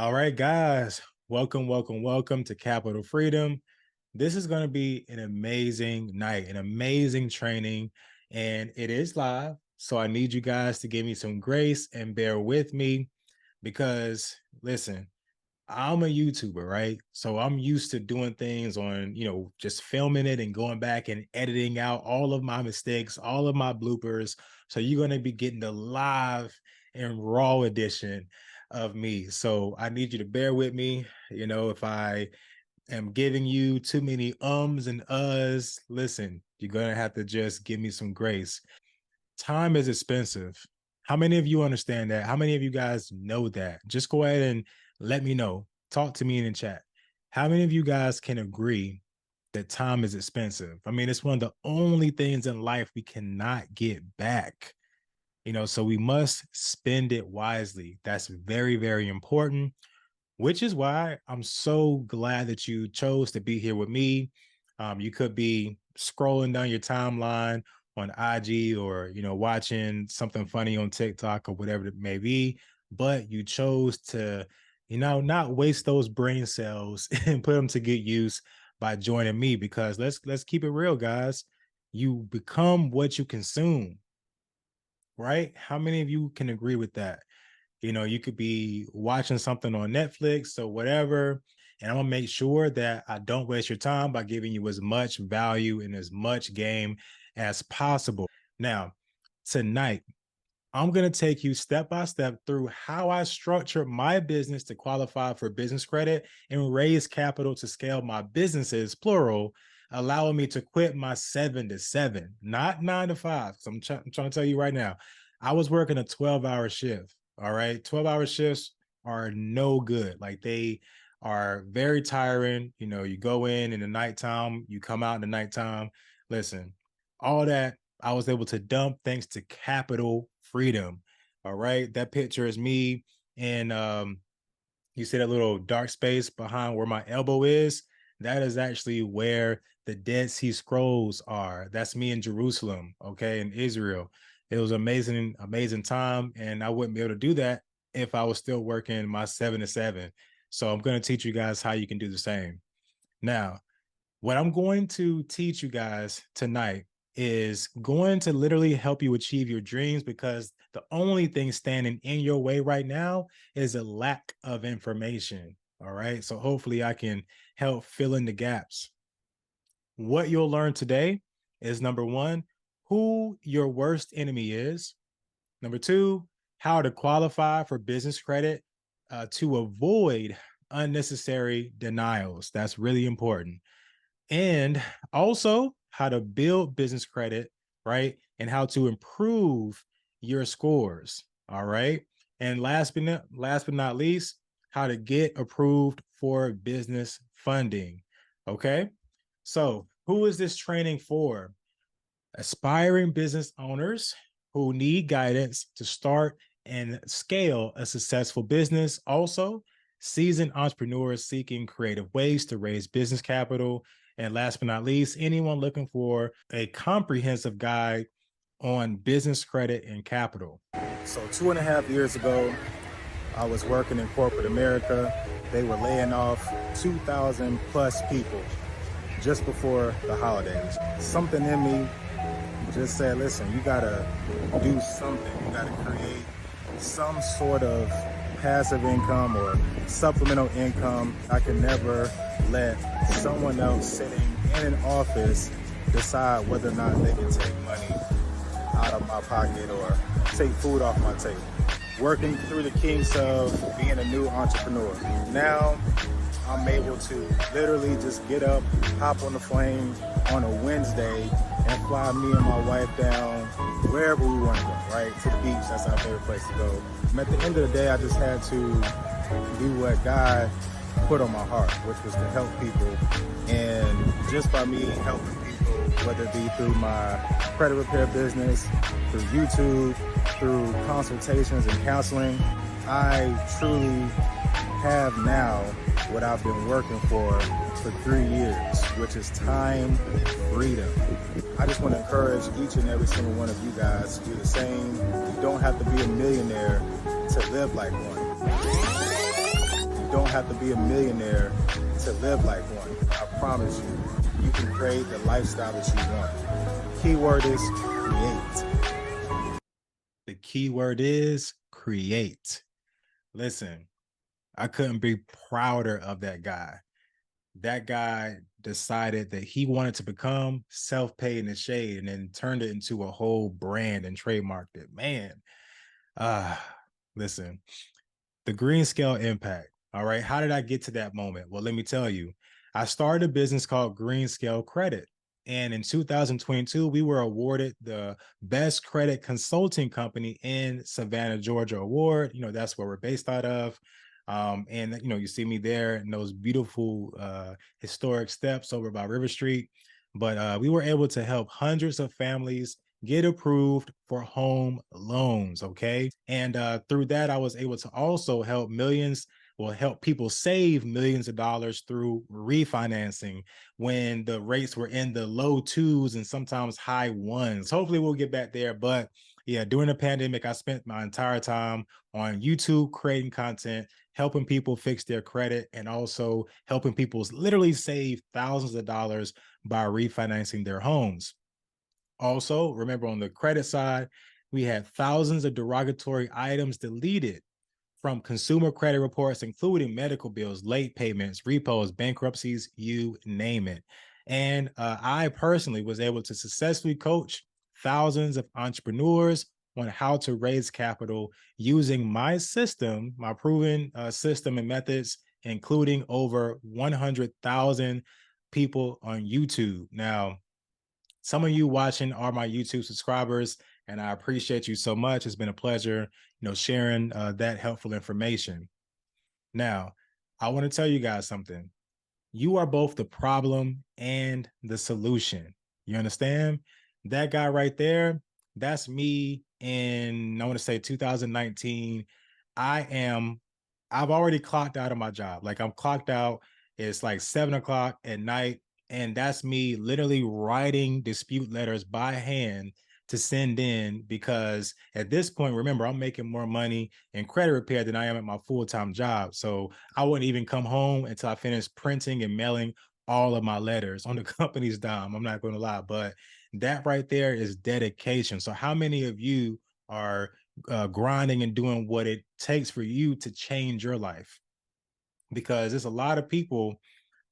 All right, guys, welcome to Capital Freedom. This is going to be an amazing night, an amazing training, and it is live. So I need you guys to give me some grace and bear with me because listen, I'm a YouTuber, right? So I'm used to doing things on, just filming it and going back and editing out all of my mistakes, all of my bloopers. So you're going to be getting the live and raw edition of me. So I need you to bear with me. If I am giving you too many ums and uhs, listen, you're going to have to just give me some grace. Time is expensive. How many of you understand that? How many of you guys know that? Just go ahead and let me know. Talk to me in the chat. How many of you guys can agree that time is expensive? I mean, it's one of the only things in life we cannot get back. So we must spend it wisely. That's very, very important, which is why I'm so glad that you chose to be here with me. You could be scrolling down your timeline on IG or, watching something funny on TikTok or whatever it may be, but you chose to, not waste those brain cells and put them to good use by joining me because let's keep it real, guys. You become what you consume, right? How many of you can agree with that? You could be watching something on Netflix or whatever, and I'm gonna make sure that I don't waste your time by giving you as much value and as much game as possible. Now, tonight, I'm gonna take you step by step through how I structure my business to qualify for business credit and raise capital to scale my businesses, plural, allowing me to quit my 7 to 7, not 9 to 5. So I'm trying to tell you right now, I was working a 12-hour shift. All right. 12-hour shifts are no good. Like they are very tiring. You go in the nighttime, you come out in the nighttime. Listen, all that I was able to dump thanks to capital freedom. All right. That picture is me. And you see that little dark space behind where my elbow is? That is actually where the Dead Sea Scrolls are. That's me in Jerusalem, okay, in Israel. It was amazing, amazing time. And I wouldn't be able to do that if I was still working my 7 to 7. So I'm going to teach you guys how you can do the same. Now, what I'm going to teach you guys tonight is going to literally help you achieve your dreams because the only thing standing in your way right now is a lack of information. All right. So hopefully I can help fill in the gaps. What you'll learn today is number one, who your worst enemy is. Number two, how to qualify for business credit to avoid unnecessary denials. That's really important. And also how to build business credit, right? And how to improve your scores. All right. And last but not least, how to get approved for business funding. Okay. So, who is this training for? Aspiring business owners who need guidance to start and scale a successful business. Also, seasoned entrepreneurs seeking creative ways to raise business capital. And last but not least, anyone looking for a comprehensive guide on business credit and capital. So 2.5 years ago, I was working in corporate America. They were laying off 2,000 plus people just before the holidays. Something in me just said, listen, you gotta do something. You gotta create some sort of passive income or supplemental income. I can never let someone else sitting in an office decide whether or not they can take money out of my pocket or take food off my table. Working through the kinks of being a new entrepreneur. Now I'm able to literally just get up, hop on the plane on a Wednesday and fly me and my wife down wherever we want to go, right? To the beach, that's our favorite place to go. And at the end of the day, I just had to do what God put on my heart, which was to help people. And just by me helping people, whether it be through my credit repair business, through YouTube, through consultations and counseling, I truly have now what I've been working for 3 years, which is time freedom. I just want to encourage each and every single one of you guys to do the same. You don't have to be a millionaire to live like one. don't have to be a millionaire to live like one. I promise you, you can create the lifestyle that you want. Keyword is create. The keyword is create. Listen, I couldn't be prouder of that guy. That guy decided that he wanted to become self-paid in the shade and then turned it into a whole brand and trademarked it. Man, listen, the green scale impact. All right. How did I get to that moment? Well, let me tell you. I started a business called Green Scale Credit. And in 2022, we were awarded the best credit consulting company in Savannah, Georgia award. You know, that's where we're based out of. And you know, you see me there in those beautiful historic steps over by River Street. But we were able to help hundreds of families get approved for home loans. Okay. And through that, I was able to also help millions, well, help people save millions of dollars through refinancing when the rates were in the low twos and sometimes high ones. Hopefully, we'll get back there. But yeah, during the pandemic, I spent my entire time on YouTube creating content, helping people fix their credit, and also helping people literally save thousands of dollars by refinancing their homes. Also, remember on the credit side, we had thousands of derogatory items deleted from consumer credit reports, including medical bills, late payments, repos, bankruptcies, you name it. And I personally was able to successfully coach thousands of entrepreneurs on how to raise capital using my system, my proven system and methods, including over 100,000 people on YouTube. Now, some of you watching are my YouTube subscribers, and I appreciate you so much. It's been a pleasure, sharing that helpful information. Now, I want to tell you guys something. You are both the problem and the solution. You understand? That guy right there, that's me in, I want to say 2019. I've already clocked out of my job. Like I'm clocked out. It's like 7 o'clock at night. And that's me literally writing dispute letters by hand to send in because at this point, remember, I'm making more money in credit repair than I am at my full-time job. So I wouldn't even come home until I finished printing and mailing all of my letters on the company's dime. I'm not going to lie, but that right there is dedication. So how many of you are grinding and doing what it takes for you to change your life? Because there's a lot of people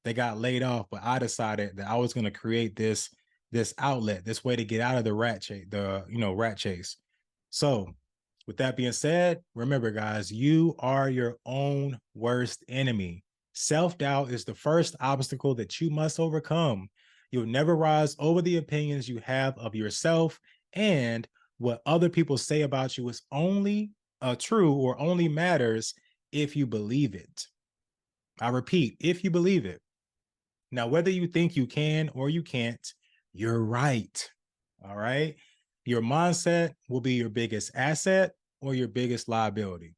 that got laid off, but I decided that I was going to create this outlet, this way to get out of the rat chase. So with that being said, remember guys, you are your own worst enemy. Self-doubt is the first obstacle that you must overcome. You'll never rise over the opinions you have of yourself, and what other people say about you is only true or only matters if you believe it. I repeat, if you believe it. Now, whether you think you can or you can't, you're right. All right. Your mindset will be your biggest asset or your biggest liability.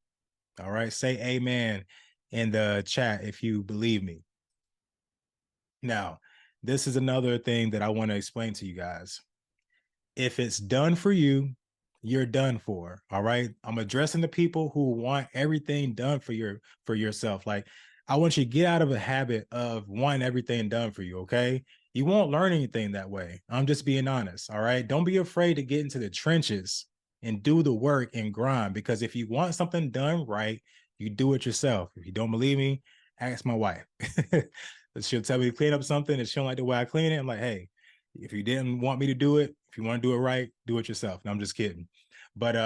All right. Say amen in the chat if you believe me. Now, this is another thing that I want to explain to you guys. If it's done for you, you're done for. All right. I'm addressing the people who want everything done for yourself. Like, I want you to get out of a habit of wanting everything done for you. Okay. You won't learn anything that way. I'm just being honest. All right. Don't be afraid to get into the trenches and do the work and grind, because if you want something done right, you do it yourself. If you don't believe me, ask my wife. She'll tell me to clean up something and she don't like the way I clean it. I'm like, hey, if you didn't want me to do it, if you want to do it right, do it yourself. And I'm just kidding. But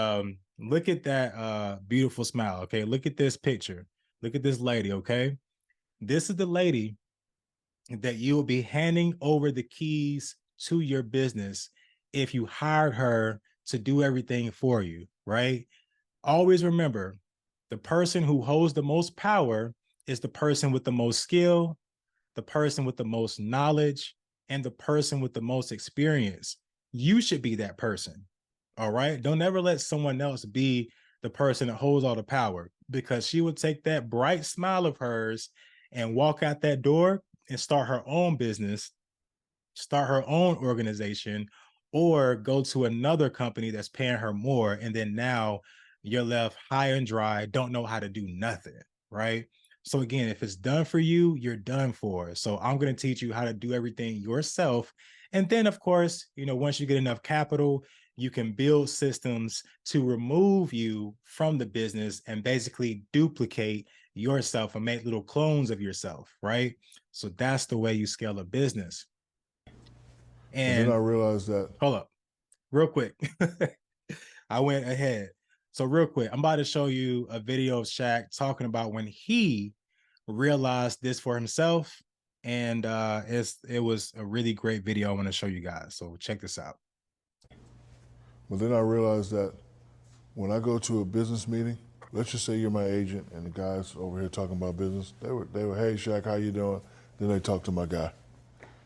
look at that beautiful smile. Okay. Look at this picture. Look at this lady. Okay. This is the lady that you will be handing over the keys to your business if you hired her to do everything for you, right? Always remember, the person who holds the most power is the person with the most skill, the person with the most knowledge, and the person with the most experience. You should be that person. All right. Don't ever let someone else be the person that holds all the power, because she would take that bright smile of hers and walk out that door and start her own business, start her own organization, or go to another company that's paying her more. And then now you're left high and dry, don't know how to do nothing. Right. So again, if it's done for you, you're done for. So I'm going to teach you how to do everything yourself. And then, of course, once you get enough capital, you can build systems to remove you from the business and basically duplicate yourself and make little clones of yourself, right? So that's the way you scale a business. But then I And realized that. hold up, real quick. I went ahead. So real quick, I'm about to show you a video of Shaq talking about when he realized this for himself. And it was a really great video I want to show you guys. So check this out. But then I realized that when I go to a business meeting, let's just say you're my agent and the guys over here talking about business, they were, hey Shaq, how you doing? Then they talk to my guy.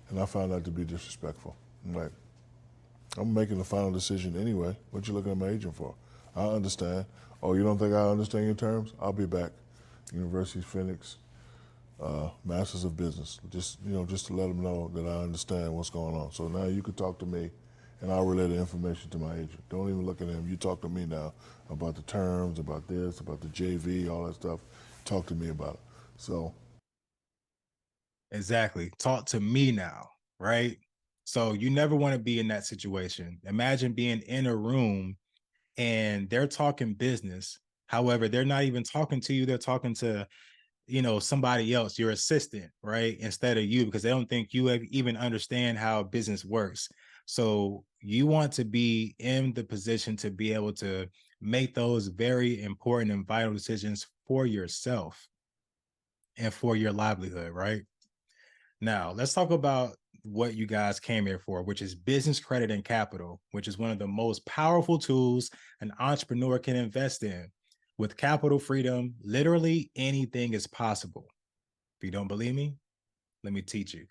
And I found that to be disrespectful. I'm like, I'm making the final decision anyway. What you looking at my agent for? I understand. Oh, you don't think I understand your terms? I'll be back. University of Phoenix, Masters of Business. Just to let them know that I understand what's going on. So now you can talk to me, and I'll relay the information to my agent. Don't even look at him. You talk to me now about the terms, about this, about the JV, all that stuff. Talk to me about it. So Exactly. Talk to me now, right? So you never want to be in that situation. Imagine being in a room and they're talking business. However, they're not even talking to you. They're talking to, somebody else, your assistant, right? Instead of you, because they don't think you even understand how business works. So you want to be in the position to be able to make those very important and vital decisions for yourself and for your livelihood, right? Now, let's talk about what you guys came here for, which is business credit and capital, which is one of the most powerful tools an entrepreneur can invest in. With capital freedom, literally anything is possible. If you don't believe me, let me teach you.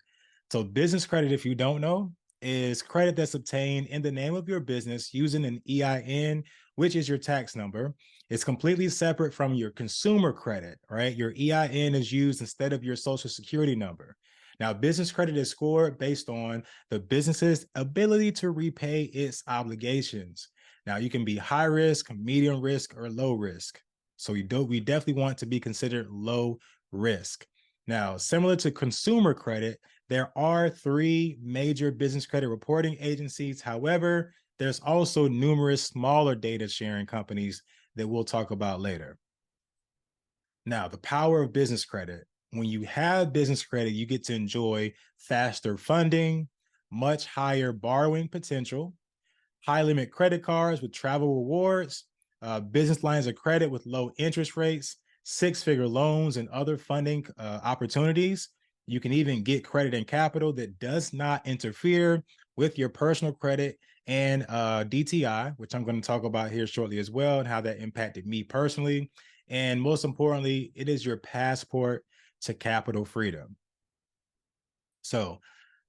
So, business credit, if you don't know, is credit that's obtained in the name of your business using an EIN, which is your tax number. It's completely separate from your consumer credit, right? Your EIN is used instead of your social security number. Now, business credit is scored based on the business's ability to repay its obligations. Now, you can be high risk, medium risk, or low risk. So we definitely want to be considered low risk. Now, similar to consumer credit, there are 3 major business credit reporting agencies. However, there's also numerous smaller data sharing companies that we'll talk about later. Now, the power of business credit. When you have business credit, you get to enjoy faster funding, much higher borrowing potential, high limit credit cards with travel rewards, business lines of credit with low interest rates, 6-figure loans, and other funding opportunities. You can even get credit and capital that does not interfere with your personal credit and DTI, which I'm going to talk about here shortly as well, and how that impacted me personally. And most importantly, it is your passport to capital freedom. So,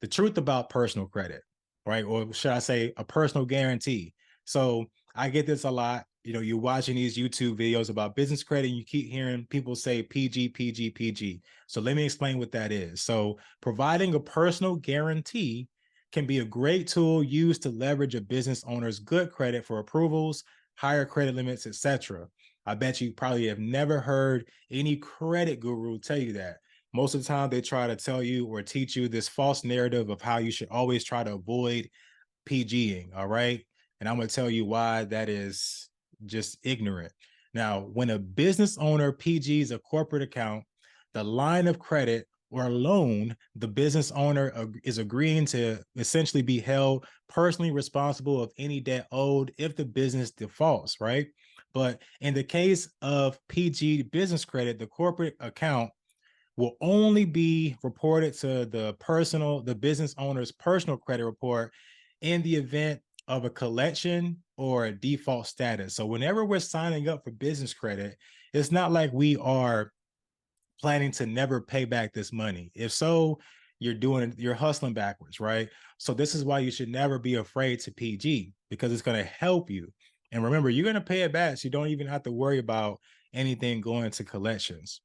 the truth about personal credit, right? Or should I say a personal guarantee? So, I get this a lot. You're watching these YouTube videos about business credit, and you keep hearing people say PG, PG, PG. So, let me explain what that is. So, providing a personal guarantee can be a great tool used to leverage a business owner's good credit for approvals, higher credit limits, etc. I bet you probably have never heard any credit guru tell you that. Most of the time, they try to tell you or teach you this false narrative of how you should always try to avoid PGing. All right. And I'm going to tell you why that is just ignorant. Now, when a business owner PGs a corporate account, the line of credit or loan, the business owner is agreeing to essentially be held personally responsible of any debt owed if the business defaults, right? But in the case of PG business credit, the corporate account will only be reported to the business owner's personal credit report in the event of a collection or a default status. So whenever we're signing up for business credit, it's not like we are planning to never pay back this money. If so, you're hustling backwards, right? So this is why you should never be afraid to PG, because it's going to help you. And remember, you're going to pay it back, so you don't even have to worry about anything going to collections.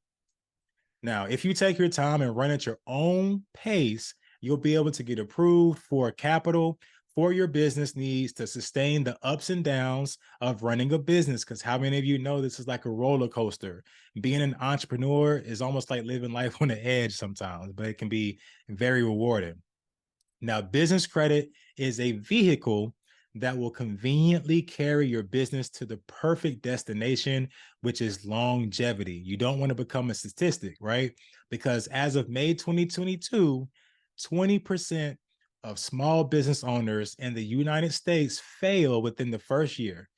Now, if you take your time and run at your own pace, you'll be able to get approved for capital for your business needs to sustain the ups and downs of running a business. Because how many of you know this is like a roller coaster? Being an entrepreneur is almost like living life on the edge sometimes, but it can be very rewarding. Now, business credit is a vehicle that will conveniently carry your business to the perfect destination, which is longevity. You don't want to become a statistic, right? Because as of May 2022, 20% of small business owners in the United States fail within the first year,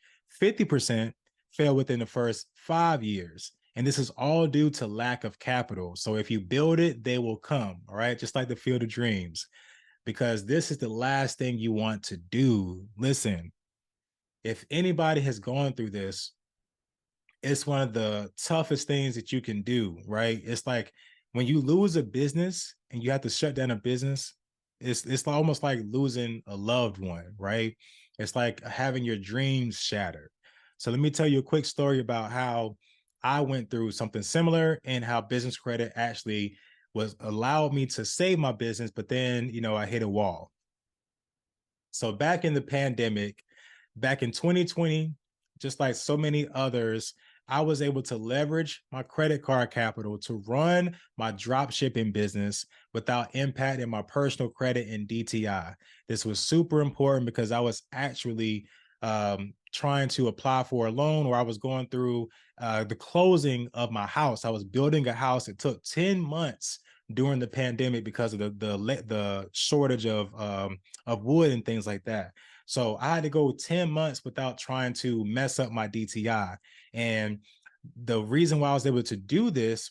50% fail within the first 5 years. And this is all due to lack of capital. So if you build it, they will come, all right? Just like the field of dreams, because this is the last thing you want to do. Listen, if anybody has gone through this, it's one of the toughest things that you can do, right? It's like when you lose a business and you have to shut down a business, it's almost like losing a loved one, right? It's like having your dreams shattered. So let me tell you a quick story about how I went through something similar and how business credit actually was allowed me to save my business, but then, I hit a wall. So back in the pandemic, back in 2020, just like so many others, I was able to leverage my credit card capital to run my drop shipping business without impacting my personal credit and DTI. This was super important because I was actually trying to apply for a loan, or I was going through the closing of my house. I was building a house. It took 10 months during the pandemic because of the shortage of wood and things like that. So I had to go 10 months without trying to mess up my DTI. And the reason why I was able to do this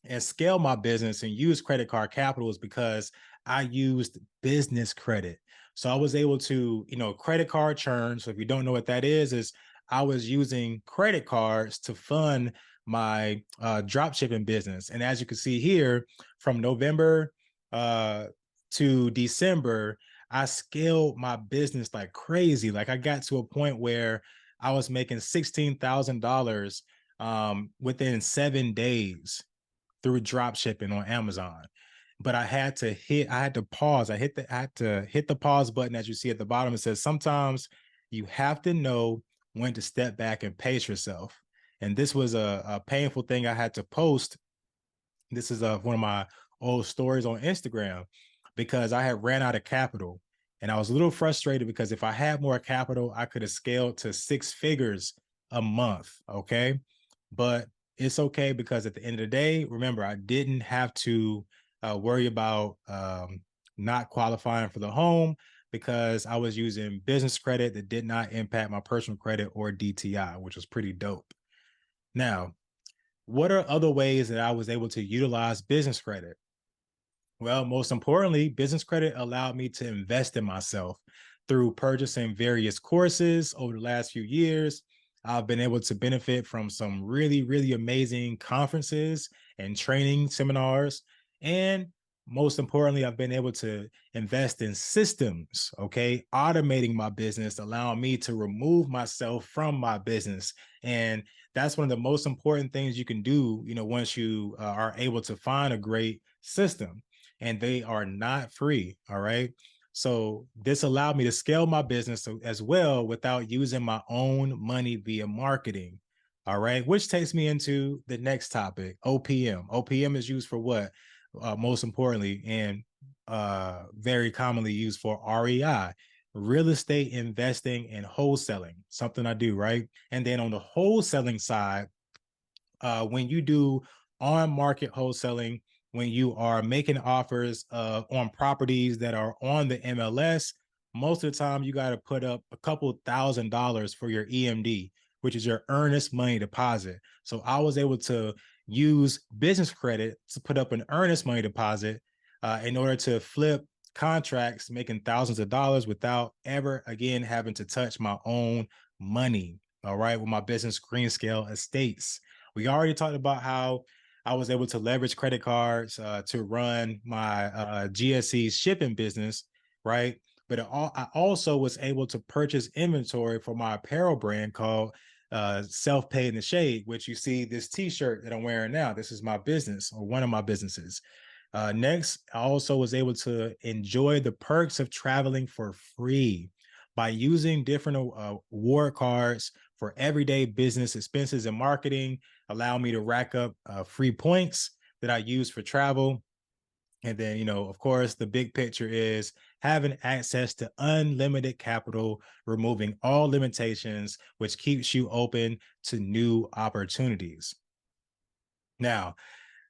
and scale my business and use credit card capital is because I used business credit. So I was able to, credit card churn. So if you don't know what that is I was using credit cards to fund my drop shipping business. And as you can see here, from November to December, I scaled my business like crazy. Like I got to a point where I was making $16,000 within 7 days through drop shipping on Amazon. But I had to pause. I had to hit the pause button, as you see at the bottom. It says sometimes you have to know when to step back and pace yourself. And this was a painful thing I had to post. This is one of my old stories on Instagram because I had ran out of capital. And I was a little frustrated because if I had more capital, I could have scaled to 6 figures a month. Okay. But it's okay because at the end of the day, remember, I didn't have to worry about not qualifying for the home because I was using business credit that did not impact my personal credit or DTI, which was pretty dope. Now, what are other ways that I was able to utilize business credit? Well, most importantly, business credit allowed me to invest in myself through purchasing various courses over the last few years. I've been able to benefit from some really, really amazing conferences and training seminars. And most importantly, I've been able to invest in systems, okay? Automating my business, allowing me to remove myself from my business. And that's one of the most important things you can do, once you are able to find a great system, and they are not free. All right. So this allowed me to scale my business as well without using my own money via marketing. All right. Which takes me into the next topic, OPM. OPM is used for what? Most importantly, and very commonly used for REI, real estate investing and wholesaling, something I do, right? And then on the wholesaling side, when you do on market wholesaling, when you are making offers on properties that are on the MLS, most of the time you got to put up a couple $1,000s for your EMD, which is your earnest money deposit. So I was able to use business credit to put up an earnest money deposit in order to flip contracts, making thousands of dollars without ever again having to touch my own money. All right, with my business Green Scale Estates. We already talked about how I was able to leverage credit cards to run my GSE shipping business, right? But I also was able to purchase inventory for my apparel brand called Self-Paid in the Shade, which you see this T-shirt that I'm wearing now. This is my business, or one of my businesses. Next, I also was able to enjoy the perks of traveling for free by using different award cards for everyday business expenses and marketing, allow me to rack up free points that I use for travel. And then, of course, the big picture is having access to unlimited capital, removing all limitations, which keeps you open to new opportunities. Now,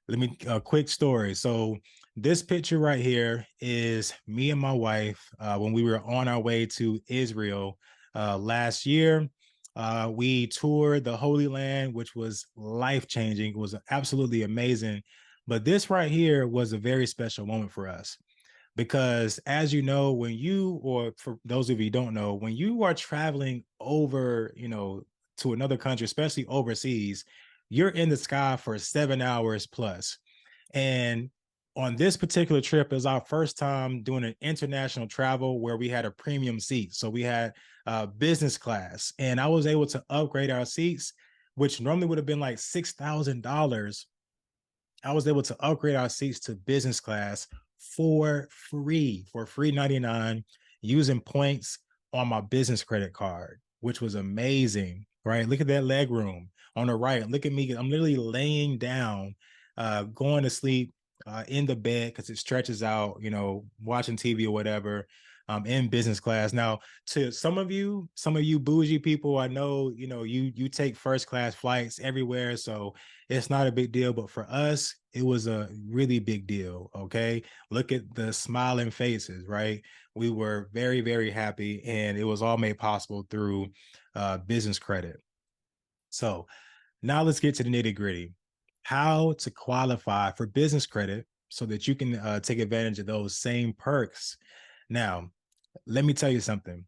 let me a quick story. So this picture right here is me and my wife when we were on our way to Israel last year. We toured the Holy Land, which was life changing. It was absolutely amazing. But this right here was a very special moment for us because, as you know, when you, or for those of you who don't know, when you are traveling over, to another country, especially overseas, you're in the sky for 7 hours plus. And on this particular trip is our first time doing an international travel where we had a premium seat. So we had business class, and I was able to upgrade our seats, which normally would have been like $6,000. I was able to upgrade our seats to business class for free 99 using points on my business credit card, which was amazing. Right. Look at that leg room on the right. Look at me. I'm literally laying down, going to sleep in the bed because it stretches out, watching TV or whatever. In business class. Now, to some of you bougie people, I know, you take first class flights everywhere. So it's not a big deal, but for us, it was a really big deal. Okay. Look at the smiling faces, right? We were very, very happy, and it was all made possible through business credit. So now let's get to the nitty gritty. How to qualify for business credit so that you can take advantage of those same perks. Now, let me tell you something.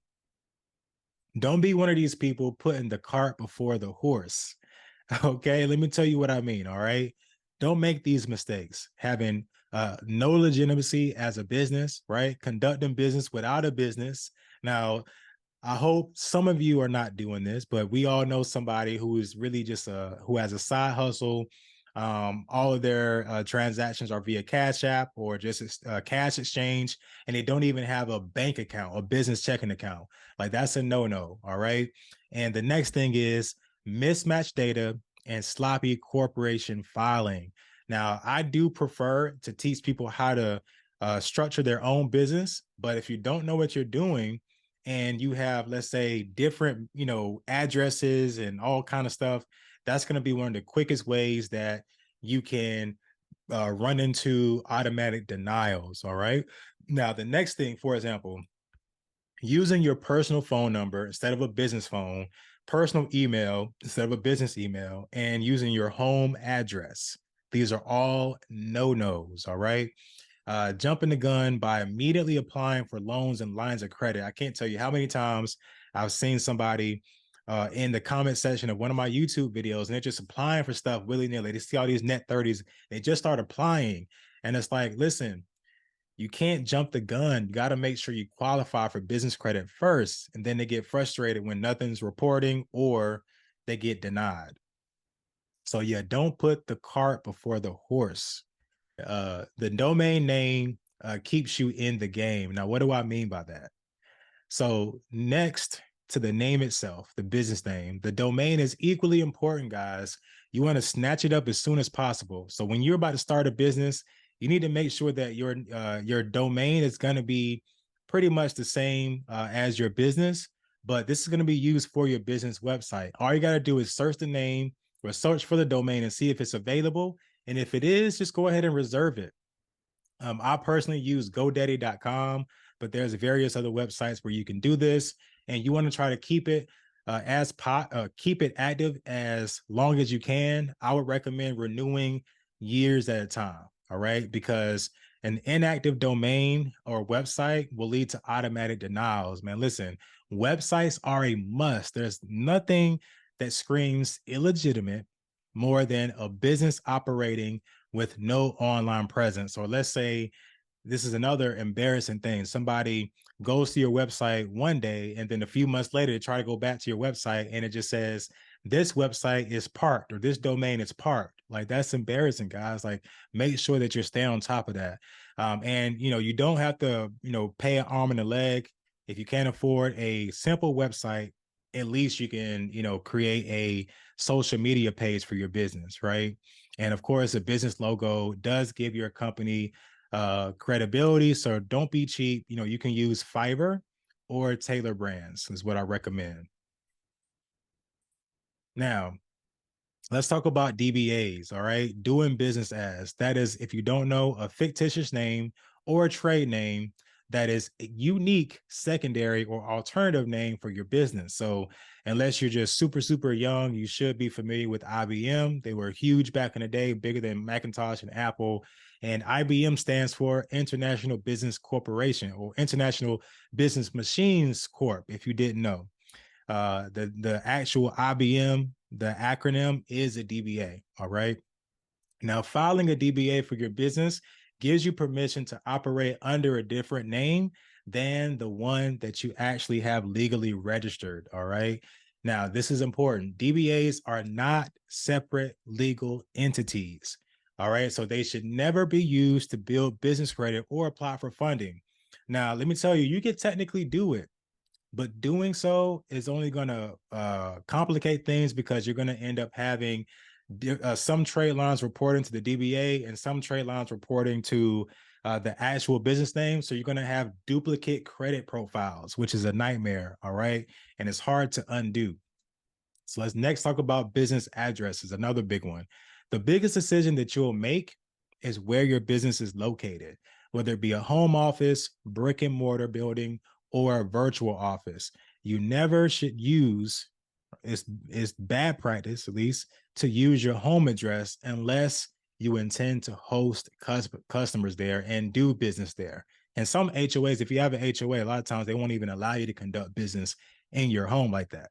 Don't be one of these people putting the cart before the horse. Okay, let me tell you what I mean. All right, don't make these mistakes. Having no legitimacy as a business, right? Conducting business without a business. Now, I hope some of you are not doing this, but we all know somebody who is really just who has a side hustle. All of their transactions are via Cash App or just cash exchange, and they don't even have a bank account, a business checking account. Like that's a no-no. All right. And the next thing is mismatched data and sloppy corporation filing. Now, I do prefer to teach people how to structure their own business, but if you don't know what you're doing, and you have, let's say, different addresses and all kind of stuff, that's going to be one of the quickest ways that you can run into automatic denials. All right, now the next thing, for example, using your personal phone number instead of a business phone, personal email instead of a business email, and using your home address. These are all no-nos. All right, jumping the gun by immediately applying for loans and lines of credit. I can't tell you how many times I've seen somebody in the comment section of one of my YouTube videos, and they're just applying for stuff willy-nilly. They see all these net 30s, they just start applying. And it's like, listen, you can't jump the gun. You got to make sure you qualify for business credit first. And then they get frustrated when nothing's reporting or they get denied. So yeah, don't put the cart before the horse. The domain name keeps you in the game. Now, what do I mean by that? So, next to the name itself, the business name, the domain is equally important, guys. You want to snatch it up as soon as possible. So, when you're about to start a business, you need to make sure that your domain is going to be pretty much the same as your business, but this is going to be used for your business website. All you got to do is search the name or search for the domain and see if it's available. And if it is, just go ahead and reserve it. I personally use GoDaddy.com, but there's various other websites where you can do this, and you want to try to keep it keep it active as long as you can. I would recommend renewing years at a time. All right, because an inactive domain or website will lead to automatic denials. Man, listen, websites are a must. There's nothing that screams illegitimate more than a business operating with no online presence. Or let's say this is another embarrassing thing. Somebody goes to your website one day, and then a few months later, they try to go back to your website and it just says, this website is parked or this domain is parked. Like that's embarrassing, guys. Like make sure that you're staying on top of that. And you don't have to, pay an arm and a leg. If you can't afford a simple website, at least you can, create a social media page for your business, right? And of course, a business logo does give your company credibility. So don't be cheap. You can use Fiverr or Tailor Brands is what I recommend. Now, let's talk about DBAs, all right? Doing business as. That is, if you don't know, a fictitious name or a trade name that is a unique secondary or alternative name for your business. So, unless you're just super, super young, you should be familiar with IBM. They were huge back in the day, bigger than Macintosh and Apple. And IBM stands for International Business Corporation or International Business Machines Corp, if you didn't know. The actual IBM, the acronym is a DBA. All right. Now, filing a DBA for your business gives you permission to operate under a different name than the one that you actually have legally registered. All right. Now, this is important. DBAs are not separate legal entities. All right. So they should never be used to build business credit or apply for funding. Now, let me tell you, you can technically do it, but doing so is only going to complicate things because you're going to end up having some trade lines reporting to the DBA and some trade lines reporting to the actual business name. So you're going to have duplicate credit profiles, which is a nightmare. All right. And it's hard to undo. So let's next talk about business addresses, another big one. The biggest decision that you'll make is where your business is located, whether it be a home office, brick and mortar building, or a virtual office. You never should use, it's bad practice at least, to use your home address unless you intend to host customers there and do business there. And some HOAs, if you have an HOA, a lot of times they won't even allow you to conduct business in your home like that.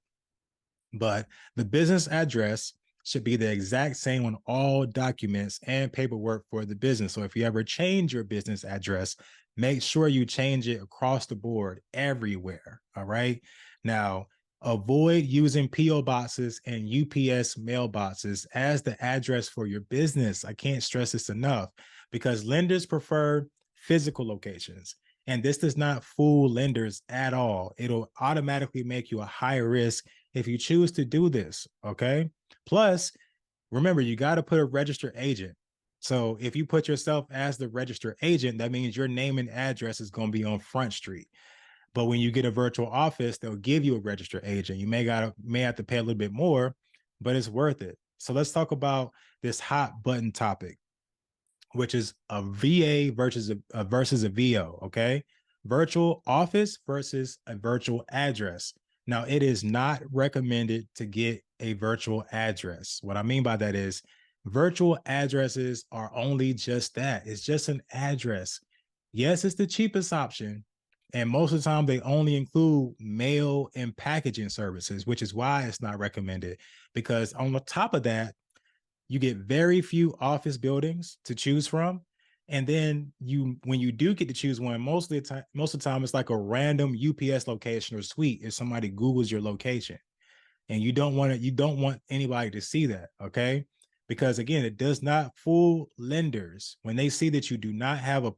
But the business address should be the exact same on all documents and paperwork for the business. So if you ever change your business address, make sure you change it across the board everywhere. All right. Now, avoid using PO boxes and UPS mailboxes as the address for your business. I can't stress this enough because lenders prefer physical locations. And this does not fool lenders at all. It'll automatically make you a high risk if you choose to do this. Okay. Plus, remember, you got to put a registered agent. So if you put yourself as the registered agent, that means your name and address is going to be on Front Street. But when you get a virtual office, they'll give you a registered agent. You may have to pay a little bit more, but it's worth it. So let's talk about this hot button topic, which is a VA versus a VO. Okay, virtual office versus a virtual address. Now, it is not recommended to get a virtual address. What I mean by that is virtual addresses are only just that. It's just an address. Yes, it's the cheapest option. And most of the time, they only include mail and packaging services, which is why it's not recommended. Because on the top of that, you get very few office buildings to choose from. And then when you do get to choose one, most of the time, it's like a random UPS location or suite if somebody Googles your location. And you don't want anybody to see that. Okay. Because again, it does not fool lenders. When they see that you do not have a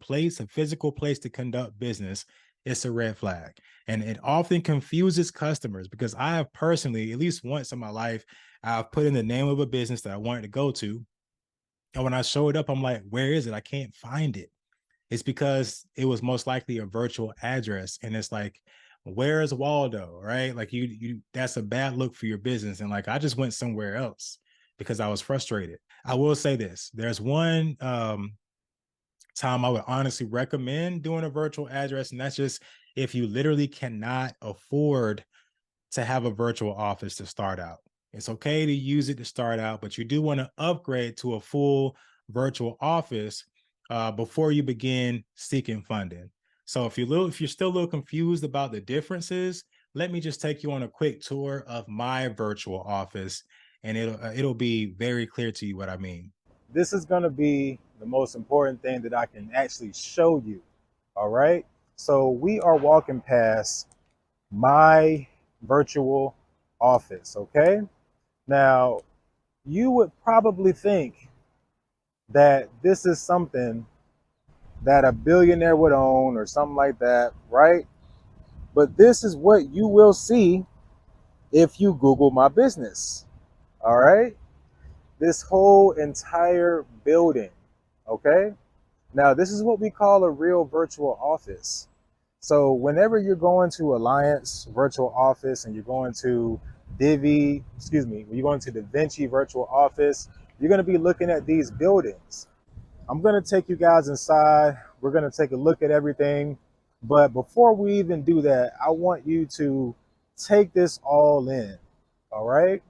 physical place to conduct business, it's a red flag. And it often confuses customers because I have personally, at least once in my life, I've put in the name of a business that I wanted to go to. And when I showed up, I'm like, where is it? I can't find it. It's because it was most likely a virtual address. And it's like, where is Waldo? Right. Like that's a bad look for your business. And like, I just went somewhere else because I was frustrated. I will say this. There's one time I would honestly recommend doing a virtual address. And that's just if you literally cannot afford to have a virtual office to start out. It's okay to use it to start out, but you do want to upgrade to a full virtual office before you begin seeking funding. So if you're still a little confused about the differences, let me just take you on a quick tour of my virtual office, and it'll be very clear to you what I mean. This is going to be the most important thing that I can actually show you. All right. So we are walking past my virtual office. Okay. Now, you would probably think that this is something that a billionaire would own or something like that, right? But this is what you will see if you Google my business. All right. This whole entire building. Okay. Now, this is what we call a real virtual office. So, whenever you're going to Alliance Virtual Office and you're going to when you're going to DaVinci Virtual Office, you're going to be looking at these buildings. I'm going to take you guys inside. We're going to take a look at everything. But before we even do that, I want you to take this all in. All right.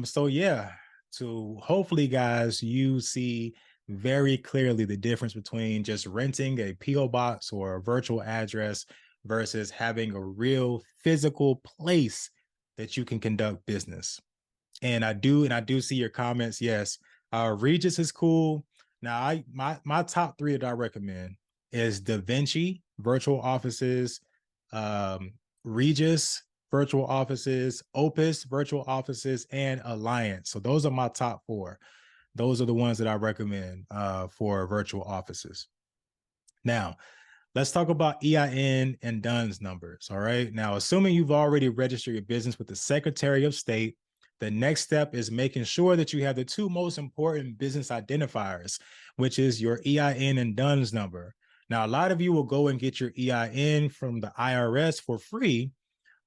So yeah, to hopefully guys, you see very clearly the difference between just renting a PO box or a virtual address versus having a real physical place that you can conduct business. And I do see your comments. Yes, Regis is cool. Now, my top three that I recommend is Da Vinci virtual offices, um, Regis virtual offices, Opus virtual offices, and Alliance. So those are my top four. Those are the ones that I recommend for virtual offices. Now, let's talk about EIN and DUNS numbers. All right. Now, assuming you've already registered your business with the Secretary of State, the next step is making sure that you have the two most important business identifiers, which is your EIN and DUNS number. Now, a lot of you will go and get your EIN from the IRS for free,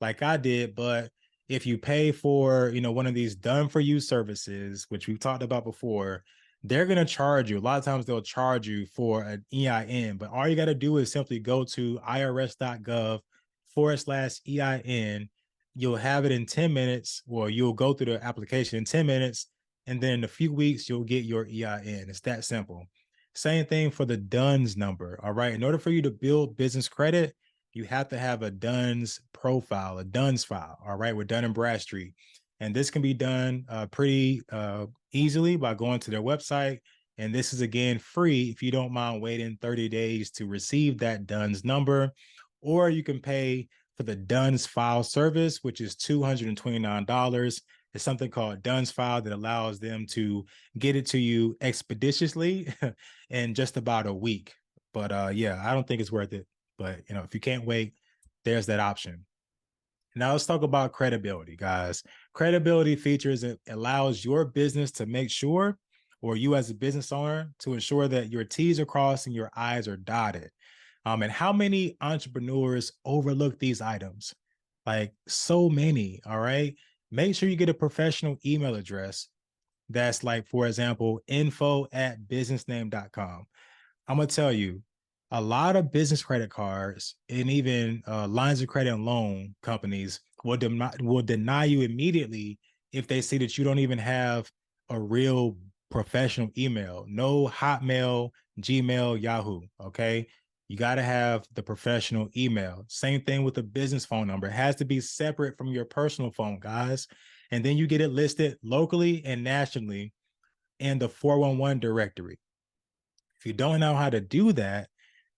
like I did, but if you pay for, one of these done for you services, which we've talked about before, they're going to charge you. A lot of times they'll charge you for an EIN, but all you got to do is simply go to irs.gov/EIN. You'll have it in 10 minutes, or you'll go through the application in 10 minutes. And then in a few weeks, you'll get your EIN. It's that simple. Same thing for the DUNS number. All right. In order for you to build business credit, you have to have a DUNS profile, a DUNS file. All right. With Dun and Bradstreet. And this can be done pretty easily by going to their website. And this is again free if you don't mind waiting 30 days to receive that DUNS number. Or you can pay for the DUNS file service, which is $229. It's something called DUNS file that allows them to get it to you expeditiously in just about a week. But yeah, I don't think it's worth it. But if you can't wait, there's that option. Now let's talk about credibility, guys. Credibility features it allows your business to make sure, or you as a business owner to ensure that your T's are crossed and your I's are dotted. And how many entrepreneurs overlook these items? Like so many. All right. Make sure you get a professional email address that's like, for example, info@businessname.com. I'm gonna tell you, a lot of business credit cards and even lines of credit and loan companies will deny you immediately if they see that you don't even have a real professional email, no Hotmail, Gmail, Yahoo. Okay. You got to have the professional email. Same thing with the business phone number. It has to be separate from your personal phone, guys. And then you get it listed locally and nationally in the 411 directory. If you don't know how to do that,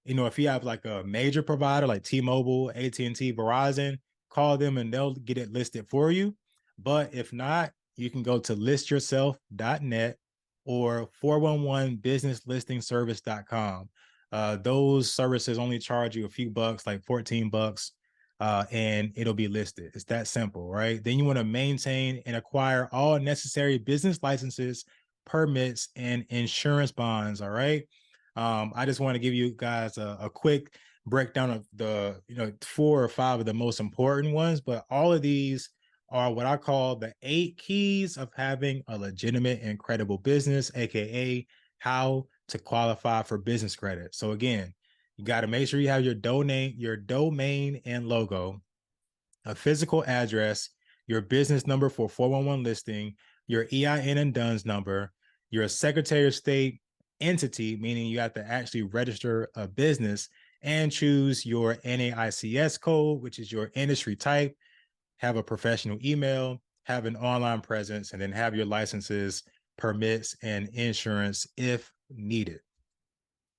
if you have like a major provider like T-Mobile, AT&T, Verizon, call them and they'll get it listed for you. But if not, you can go to listyourself.net or 411businesslistingservice.com. Those services only charge you a few bucks, like 14 bucks, and it'll be listed. It's that simple, right? Then you want to maintain and acquire all necessary business licenses, permits, and insurance bonds, all right? I just want to give you guys a quick breakdown of the 4 or 5 of the most important ones, but all of these are what I call the 8 keys of having a legitimate and credible business, aka how to qualify for business credit. So again, you got to make sure you have your domain and logo, a physical address, your business number for 411 listing, your EIN and DUNS number, your Secretary of State entity, meaning you have to actually register a business, and choose your NAICS code, which is your industry type, have a professional email, have an online presence, and then have your licenses, permits, and insurance if needed.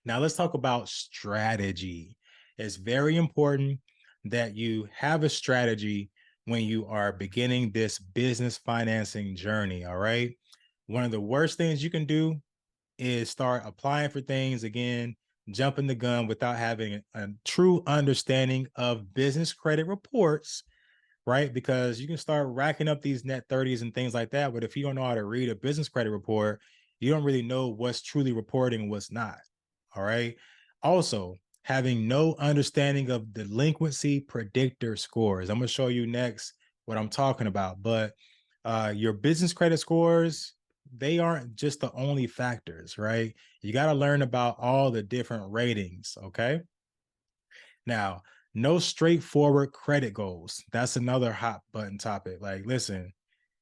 Now let's talk about strategy. It's very important that you have a strategy when you are beginning this business financing journey, all right? One of the worst things you can do is start applying for things again, jumping the gun without having a true understanding of business credit reports, right? Because you can start racking up these net 30s and things like that. But if you don't know how to read a business credit report, you don't really know what's truly reporting and what's not. All right. Also, having no understanding of delinquency predictor scores. I'm going to show you next what I'm talking about. But your business credit scores, they aren't just the only factors, right? You got to learn about all the different ratings. Okay. Now, no straightforward credit goals. That's another hot button topic. Like, listen,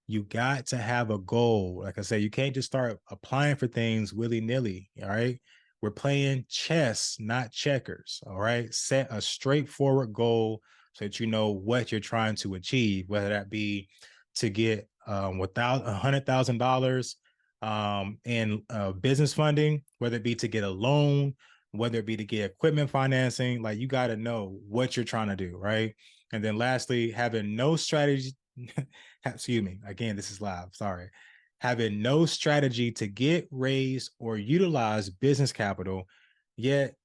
you got to have a goal. Like I said, you can't just start applying for things willy-nilly. All right. We're playing chess, not checkers. All right. Set a straightforward goal so that you know what you're trying to achieve, whether that be to get without $100,000 in business funding, whether it be to get a loan, whether it be to get equipment financing. Like, you got to know what you're trying to do, right? And then lastly, having no strategy, excuse me, again, this is live, sorry. Having no strategy to get, raise, or utilize business capital, yet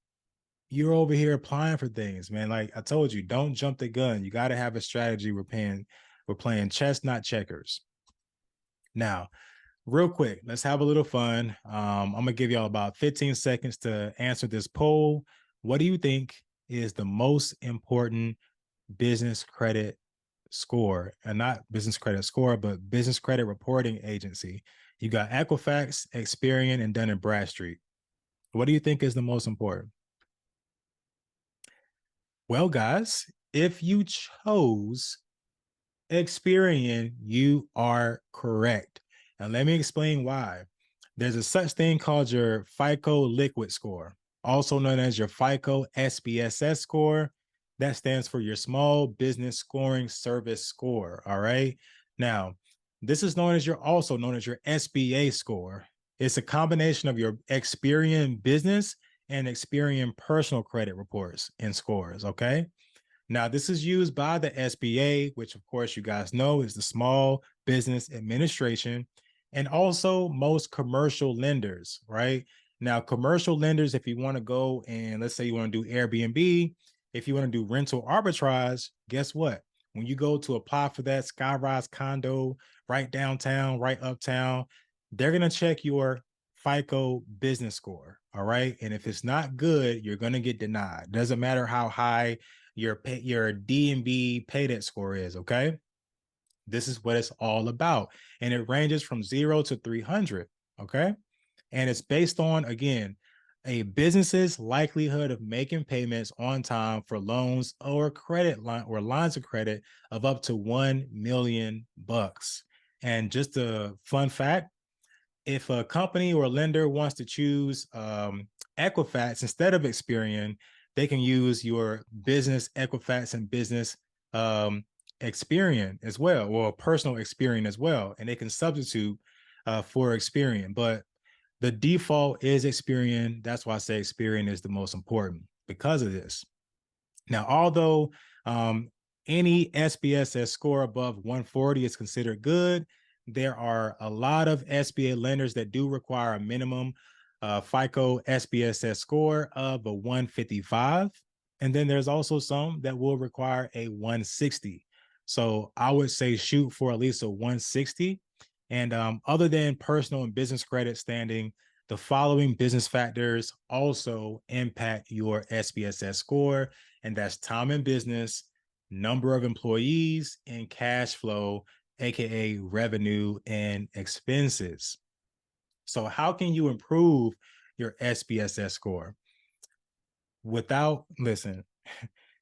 you're over here applying for things, man. Like I told you, don't jump the gun. You got to have a strategy. We're playing chess, not checkers. Now, real quick, let's have a little fun. I'm gonna give y'all about 15 seconds to answer this poll. What do you think is the most important business credit score? And not business credit score, but business credit reporting agency. You got Equifax, Experian, and Dun & Bradstreet. What do you think is the most important? Well, guys, if you chose Experian, you are correct. And let me explain why. There's a such thing called your FICO liquid score, also known as your FICO SBSS score. That stands for your Small Business Scoring Service score. All right. Now, this is also known as your SBA score. It's a combination of your Experian business and Experian personal credit reports and scores. Okay. Now, this is used by the SBA, which of course you guys know is the Small Business Administration, and also most commercial lenders, right? Now, commercial lenders, if you want to go and let's say you want to do Airbnb, if you want to do rental arbitrage, guess what? When you go to apply for that skyrise condo right downtown, right uptown, they're going to check your FICO business score. All right. And if it's not good, you're going to get denied. Doesn't matter how high your DMB pay debt score is. Okay. This is what it's all about. And it ranges from 0 to 300. Okay. And it's based on, again, A business's likelihood of making payments on time for loans or credit line or lines of credit of up to 1 million bucks. And just a fun fact, if a company or lender wants to choose Equifax instead of Experian, they can use your business Equifax and business Experian as well, or personal Experian as well, and they can substitute for Experian. But the default is Experian. That's why I say Experian is the most important because of this. Now, although any SBSS score above 140 is considered good, there are a lot of SBA lenders that do require a minimum FICO SBSS score of a 155. And then there's also some that will require a 160. So I would say shoot for at least a 160. And other than personal and business credit standing, the following business factors also impact your SBSS score, and that's time in business, number of employees, and cash flow, aka revenue and expenses. So how can you improve your SBSS score? Listen,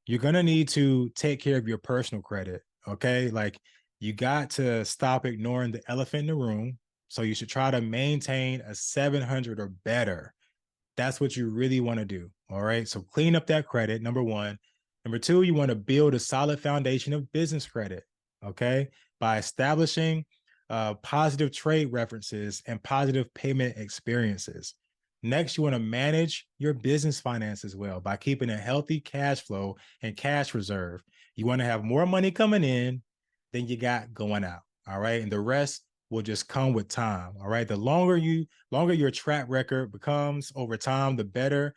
you're going to need to take care of your personal credit, okay? Like, you got to stop ignoring the elephant in the room. So you should try to maintain a 700 or better. That's what you really want to do. All right. So clean up that credit, number one. Number two, you want to build a solid foundation of business credit. Okay. By establishing positive trade references and positive payment experiences. Next, you want to manage your business finances well by keeping a healthy cash flow and cash reserve. You want to have more money coming in than you got going out. All right. And the rest will just come with time. All right. The longer your track record becomes over time, the better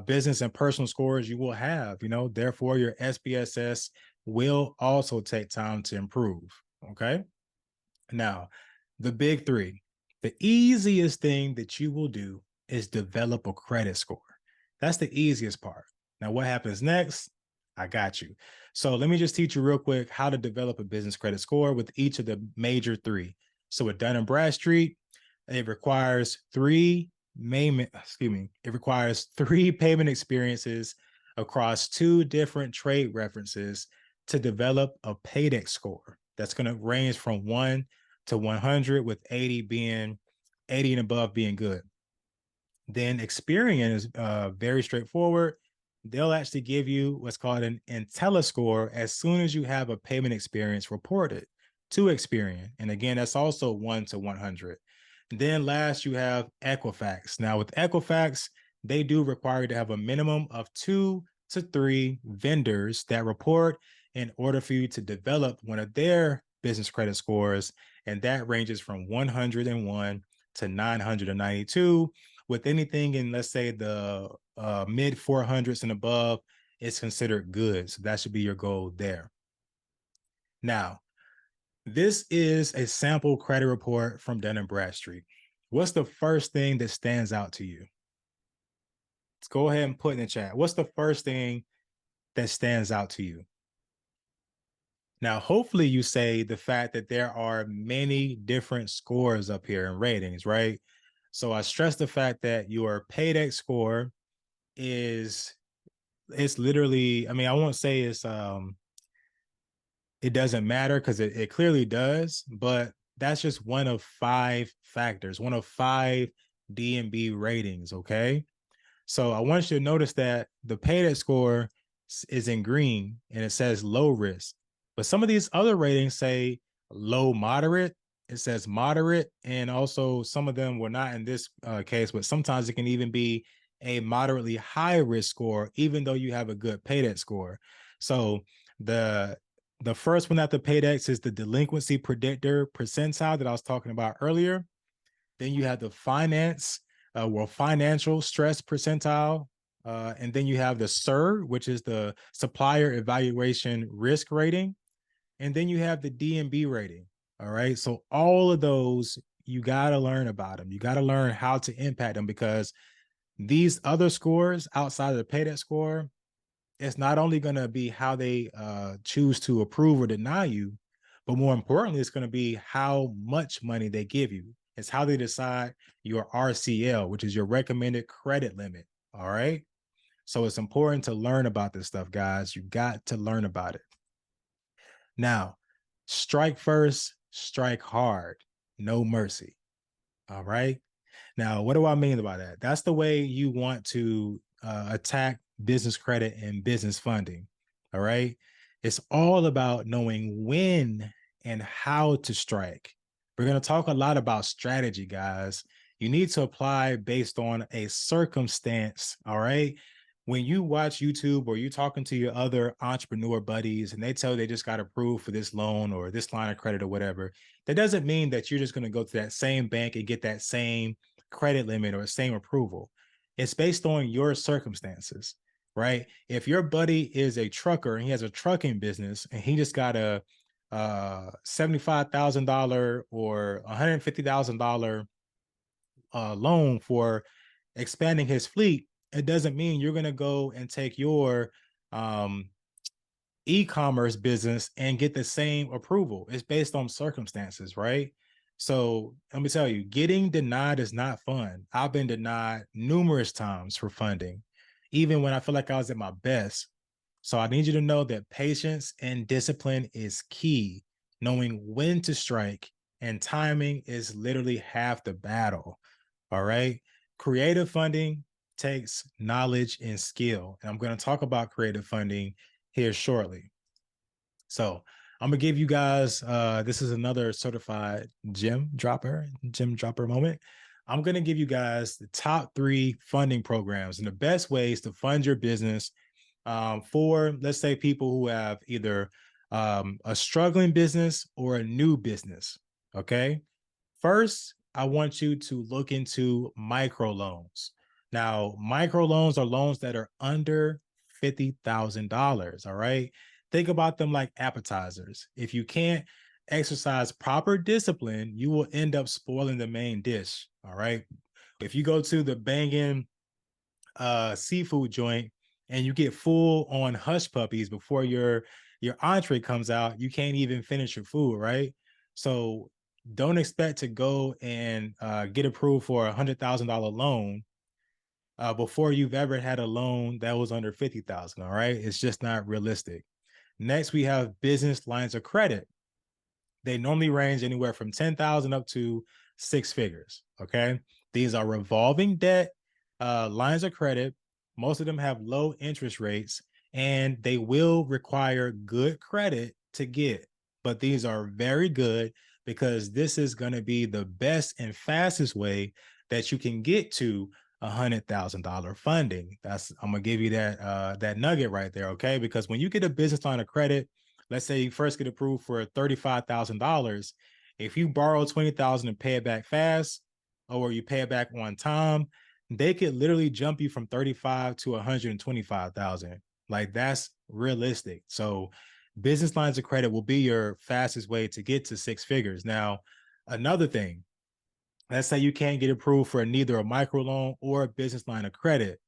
business and personal scores you will have. Therefore, your SBSS will also take time to improve. Okay. Now, the big three, the easiest thing that you will do is develop a credit score. That's the easiest part. Now, what happens next? I got you. So let me just teach you real quick how to develop a business credit score with each of the major three. So with Dun & Bradstreet, it requires three payment experiences across two different trade references to develop a paydex score. That's going to range from 1 to 100, with 80 and above being good. Then Experian is very straightforward. They'll actually give you what's called an IntelliScore as soon as you have a payment experience reported to Experian. And again, that's also 1 to 100. Then last, you have Equifax. Now with Equifax, they do require you to have a minimum of 2 to 3 vendors that report in order for you to develop one of their business credit scores. And that ranges from 101 to 992, with anything in, let's say, the mid 400s and above is considered good. So that should be your goal there. Now, this is a sample credit report from Dun & Bradstreet. What's the first thing that stands out to you? Let's go ahead and put in the chat. What's the first thing that stands out to you? Now, hopefully you say the fact that there are many different scores up here and ratings, right? So I stress the fact that your paydex score it's literally, I mean, I won't say it doesn't matter, because it clearly does, but that's just one of 5 factors, one of 5 D&B ratings, okay? So I want you to notice that the paydex score is in green and it says low risk. But some of these other ratings say low moderate, it says moderate, and also some of them were not in this case, but sometimes it can even be a moderately high risk score, even though you have a good paydex score. So the first one at the paydex is the delinquency predictor percentile that I was talking about earlier. Then you have the financial stress percentile. And then you have the SIR, which is the supplier evaluation risk rating. And then you have the D&B rating. All right. So all of those, you got to learn about them. You got to learn how to impact them, because these other scores outside of the paydex score, it's not only going to be how they choose to approve or deny you, but more importantly, it's going to be how much money they give you. It's how they decide your RCL, which is your recommended credit limit. All right. So it's important to learn about this stuff, guys. You got to learn about it. Now, strike first, strike hard, no mercy. All right. Now, what do I mean by that? That's the way you want to attack business credit and business funding. All right. It's all about knowing when and how to strike. We're going to talk a lot about strategy, guys. You need to apply based on a circumstance. All right. When you watch YouTube or you talking to your other entrepreneur buddies and they tell you they just got approved for this loan or this line of credit or whatever, that doesn't mean that you're just going to go to that same bank and get that same credit limit or same approval. It's based on your circumstances, right? If your buddy is a trucker and he has a trucking business and he just got a $75,000 or $150,000 loan for expanding his fleet, it doesn't mean you're going to go and take your um, e-commerce business and get the same approval. It's based on circumstances, right? So let me tell you, getting denied is not fun. I've been denied numerous times for funding, even when I feel like I was at my best. So I need you to know that patience and discipline is key. Knowing when to strike and timing is literally half the battle. All right. Creative funding takes knowledge and skill. And I'm going to talk about creative funding here shortly. So I'm gonna give you guys this is another certified gem dropper moment. I'm gonna give you guys the top 3 funding programs and the best ways to fund your business for, let's say, people who have either a struggling business or a new business. Okay. First, I want you to look into microloans. Now, microloans are loans that are under $50,000. All right. Think about them like appetizers. If you can't exercise proper discipline, you will end up spoiling the main dish. All right. If you go to the banging seafood joint and you get full on hush puppies before your entree comes out, you can't even finish your food, right? So don't expect to go and get approved for $100,000 loan before you've ever had a loan that was under 50,000. All right, it's just not realistic. Next, we have business lines of credit. They normally range anywhere from 10,000 up to 6 figures. Okay, these are revolving debt lines of credit. Most of them have low interest rates, and they will require good credit to get. But these are very good because this is going to be the best and fastest way that you can get to $100,000 funding. I'm gonna give you that nugget right there, okay? Because when you get a business line of credit, let's say you first get approved for $35,000, if you borrow $20,000 and pay it back fast, or you pay it back on time, they could literally jump you from 35 to 125,000. Like, that's realistic. So business lines of credit will be your fastest way to get to 6 figures. Now, another thing, let's say you can't get approved for neither a microloan or a business line of credit.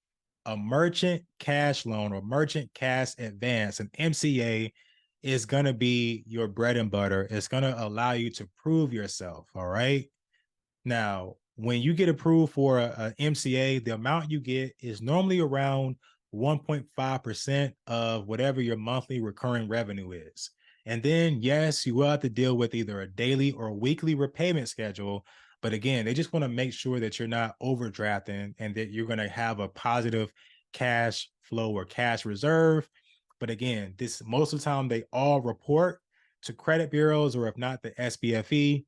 A merchant cash loan or merchant cash advance, an MCA, is going to be your bread and butter. It's going to allow you to prove yourself. All right. Now, when you get approved for a MCA, the amount you get is normally around 1.5% of whatever your monthly recurring revenue is. And then, yes, you will have to deal with either a daily or weekly repayment schedule. But again, they just want to make sure that you're not overdrafting and that you're going to have a positive cash flow or cash reserve. But again, this most of the time they all report to credit bureaus, or if not, the SBFE.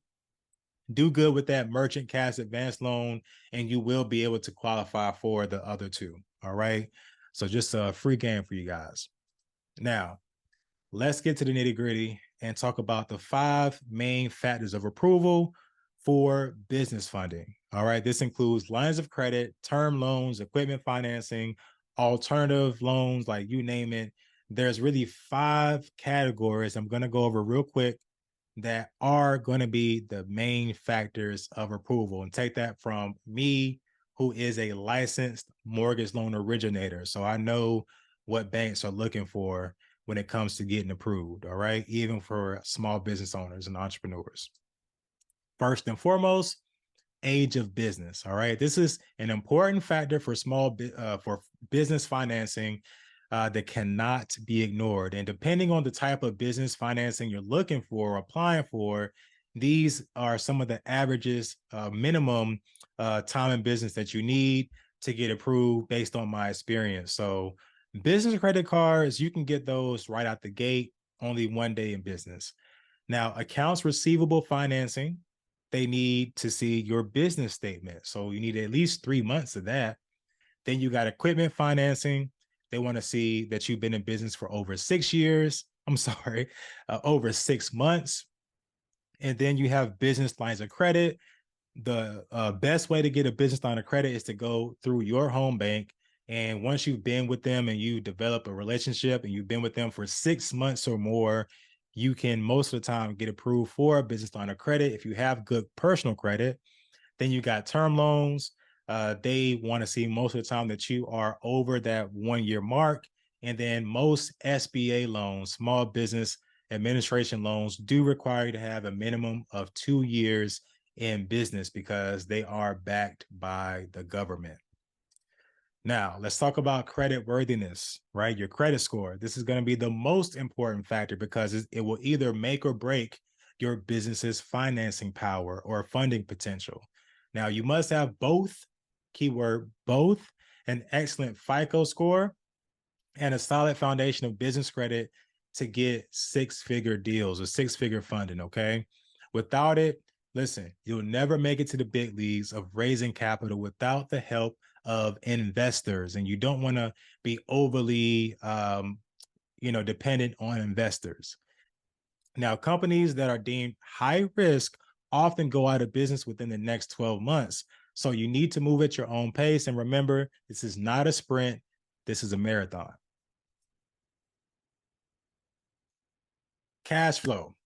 Do good with that merchant cash advance loan, and you will be able to qualify for the other 2. All right. So just a free game for you guys. Now, let's get to the nitty gritty and talk about the 5 main factors of approval for business funding. All right. This includes lines of credit, term loans, equipment financing, alternative loans, like you name it. There's really 5 categories I'm going to go over real quick that are going to be the main factors of approval. And take that from me, who is a licensed mortgage loan originator. So I know what banks are looking for when it comes to getting approved. All right. Even for small business owners and entrepreneurs. First and foremost, age of business. All right. This is an important factor for for business financing that cannot be ignored. And depending on the type of business financing you're looking for or applying for, these are some of the averages, minimum time in business that you need to get approved based on my experience. So business credit cards, you can get those right out the gate, only 1 day in business. Now, accounts receivable financing, they need to see your business statement. So you need at least 3 months of that. Then you got equipment financing. They want to see that you've been in business for over 6 years. I'm sorry, over 6 months. And then you have business lines of credit. The best way to get a business line of credit is to go through your home bank. And once you've been with them and you develop a relationship and you've been with them for 6 months or more, you can most of the time get approved for a business line of credit if you have good personal credit. Then you got term loans. They want to see most of the time that you are over that 1 year mark. And then most SBA loans, small business administration loans, do require you to have a minimum of 2 years in business because they are backed by the government. Now, let's talk about credit worthiness, right? Your credit score. This is going to be the most important factor because it will either make or break your business's financing power or funding potential. Now, you must have both, keyword both, an excellent FICO score and a solid foundation of business credit to get six-figure deals or six-figure funding, okay? Without it, listen, you'll never make it to the big leagues of raising capital without the help of investors. And you don't want to be overly, dependent on investors. Now, companies that are deemed high risk often go out of business within the next 12 months. So you need to move at your own pace. And remember, this is not a sprint. This is a marathon. Cash flow.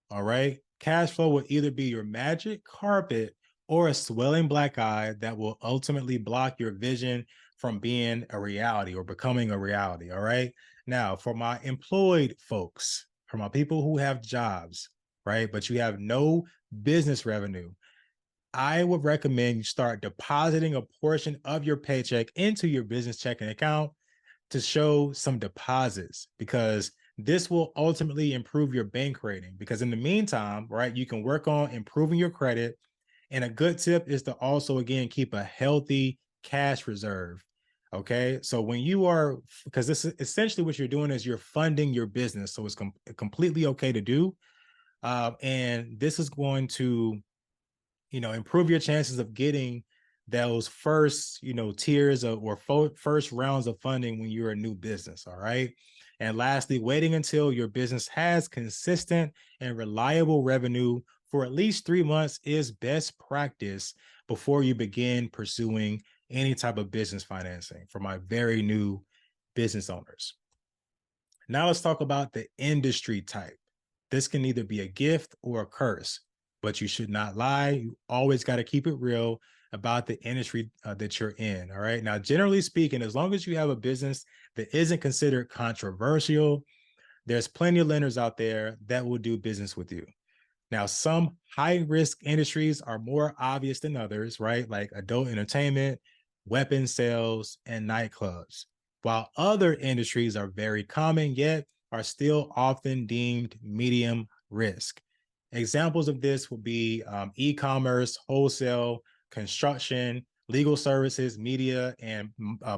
All right. Cash flow will either be your magic carpet or a swelling black eye that will ultimately block your vision from being a reality or becoming a reality. All right. Now, for my employed folks, for my people who have jobs, right, but you have no business revenue, I would recommend you start depositing a portion of your paycheck into your business checking account to show some deposits because this will ultimately improve your bank rating. Because in the meantime, right, you can work on improving your credit. And a good tip is to also, again, keep a healthy cash reserve. Okay. So when you are, because this is essentially what you're doing is you're funding your business. So it's completely okay to do. And this is going to, improve your chances of getting those first, tiers of, or first rounds of funding when you're a new business. All right. And lastly, waiting until your business has consistent and reliable revenue for at least 3 months is best practice before you begin pursuing any type of business financing for my very new business owners. Now let's talk about the industry type. This can either be a gift or a curse, but you should not lie. You always got to keep it real about the industry that you're in. All right. Now, generally speaking, as long as you have a business that isn't considered controversial, there's plenty of lenders out there that will do business with you. Now, some high risk industries are more obvious than others, right? Like adult entertainment, weapons sales, and nightclubs, while other industries are very common, yet are still often deemed medium risk. Examples of this would be e-commerce, wholesale, construction, legal services, media and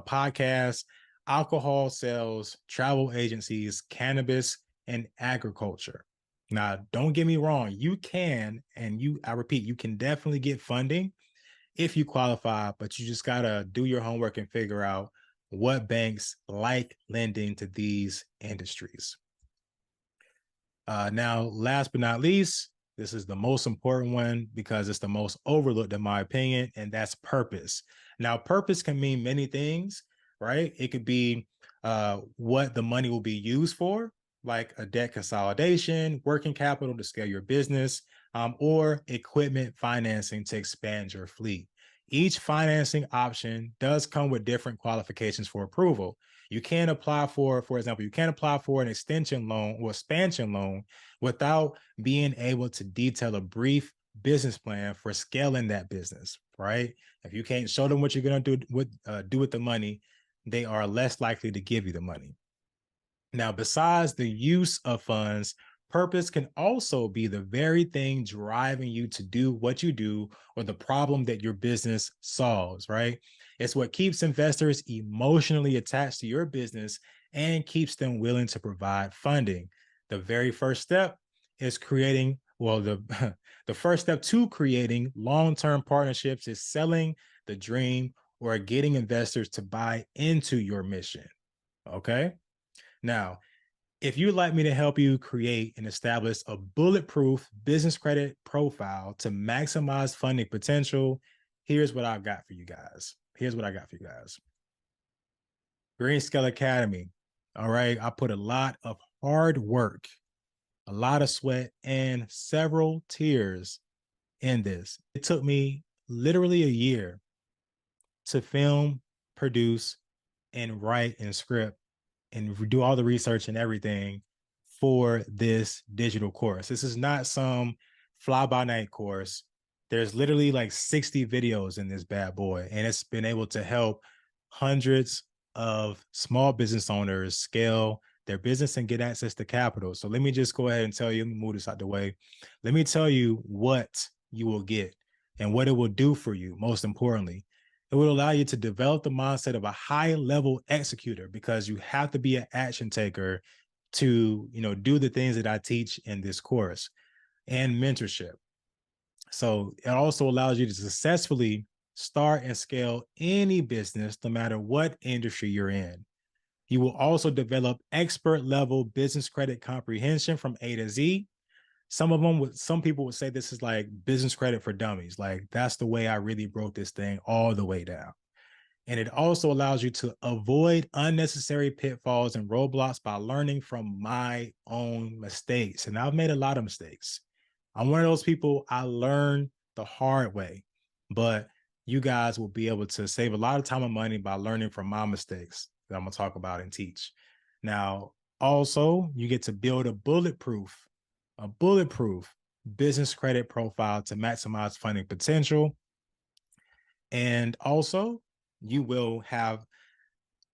podcasts, alcohol sales, travel agencies, cannabis, and agriculture. Now, don't get me wrong, you can, and I repeat, you can definitely get funding if you qualify, but you just gotta do your homework and figure out what banks like lending to these industries. Now, last but not least, this is the most important one because it's the most overlooked in my opinion, and that's purpose. Now, purpose can mean many things, right? It could be what the money will be used for, like a debt consolidation, working capital to scale your business, or equipment financing to expand your fleet. Each financing option does come with different qualifications for approval. You can't apply for example, you can't apply for an extension loan or expansion loan without being able to detail a brief business plan for scaling that business, right? If you can't show them what you're going to do with the money, they are less likely to give you the money. Now, besides the use of funds, purpose can also be the very thing driving you to do what you do or the problem that your business solves, right? It's what keeps investors emotionally attached to your business and keeps them willing to provide funding. The very first step is creating, well, the, the first step to creating long-term partnerships is selling the dream or getting investors to buy into your mission. Okay. Now, if you'd like me to help you create and establish a bulletproof business credit profile to maximize funding potential, here's what I've got for you guys. Here's what I got for you guys. Greenscale Academy. All right. I put a lot of hard work, a lot of sweat, and several tears in this. It took me literally a year to film, produce, and write and script and do all the research and everything for this digital course. This is not some fly by night course. There's literally like 60 videos in this bad boy, and it's been able to help hundreds of small business owners scale their business and get access to capital. So let me just go ahead and tell you, let me move this out the way. Let me tell you what you will get and what it will do for you, most importantly. It will allow you to develop the mindset of a high level executor because you have to be an action taker to, do the things that I teach in this course and mentorship. So it also allows you to successfully start and scale any business, no matter what industry you're in. You will also develop expert level business credit comprehension from A to Z. Some people would say this is like business credit for dummies. Like that's the way I really broke this thing all the way down. And it also allows you to avoid unnecessary pitfalls and roadblocks by learning from my own mistakes. And I've made a lot of mistakes. I'm one of those people, I learn the hard way, but you guys will be able to save a lot of time and money by learning from my mistakes that I'm going to talk about and teach. Now, also, you get to build a bulletproof business credit profile to maximize funding potential. And also, you will have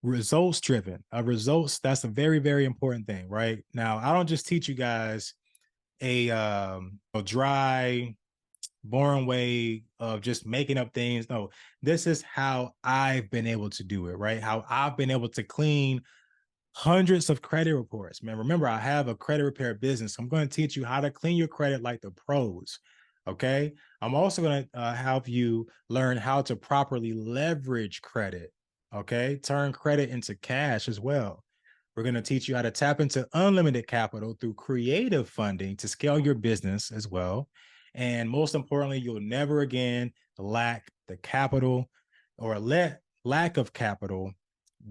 results driven. Results, that's a very, very important thing, right? Now, I don't just teach you guys a dry, boring way of just making up things. No, this is how I've been able to do it, right? How I've been able to clean hundreds of credit reports. Man, remember, I have a credit repair business. I'm going to teach you how to clean your credit like the pros. Okay. I'm also going to help you learn how to properly leverage credit. Okay. Turn credit into cash as well. We're going to teach you how to tap into unlimited capital through creative funding to scale your business as well. And most importantly, you'll never again lack the capital or lack of capital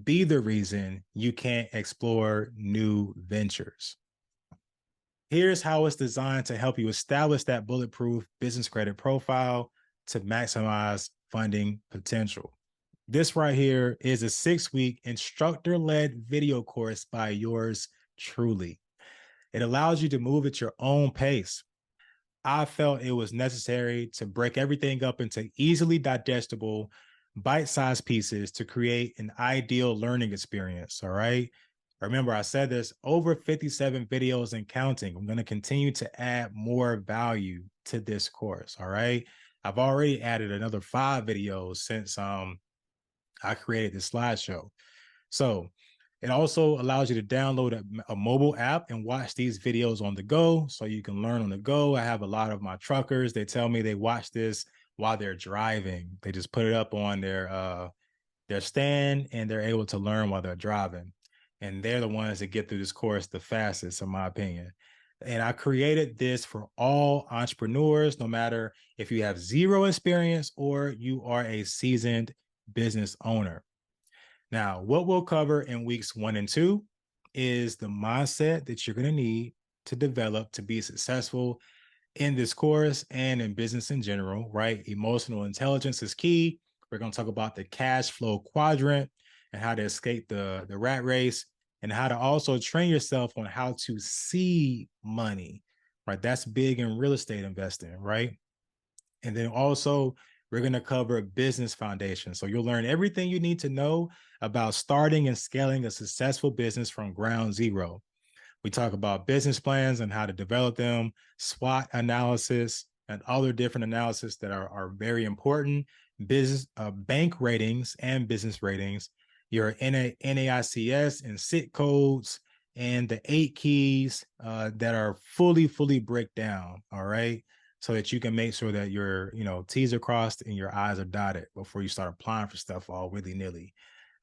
be the reason you can't explore new ventures. Here's how it's designed to help you establish that bulletproof business credit profile to maximize funding potential. This right here is a 6-week instructor-led video course by yours truly. It allows you to move at your own pace. I felt it was necessary to break everything up into easily digestible, bite-sized pieces to create an ideal learning experience. All right. Remember, I said there's over 57 videos and counting. I'm going to continue to add more value to this course. All right. I've already added another 5 videos since I created this slideshow. So it also allows you to download a mobile app and watch these videos on the go so you can learn on the go. I have a lot of my truckers. They tell me they watch this while they're driving. They just put it up on their stand and they're able to learn while they're driving. And they're the ones that get through this course the fastest, in my opinion. And I created this for all entrepreneurs, no matter if you have zero experience or you are a seasoned business owner. Now, what we'll cover in weeks 1 and 2 is the mindset that you're going to need to develop to be successful in this course and in business in general, right? Emotional intelligence is key. We're going to talk about the cash flow quadrant and how to escape the rat race and how to also train yourself on how to see money, right? That's big in real estate investing, right? And then also, we're going to cover business foundation. So you'll learn everything you need to know about starting and scaling a successful business from ground zero. We talk about business plans and how to develop them, SWOT analysis, and other different analysis that are very important, business bank ratings and business ratings, your NAICS and SIT codes, and the 8 keys that are fully break down. All right. So that you can make sure that your, T's are crossed and your I's are dotted before you start applying for stuff all willy-nilly.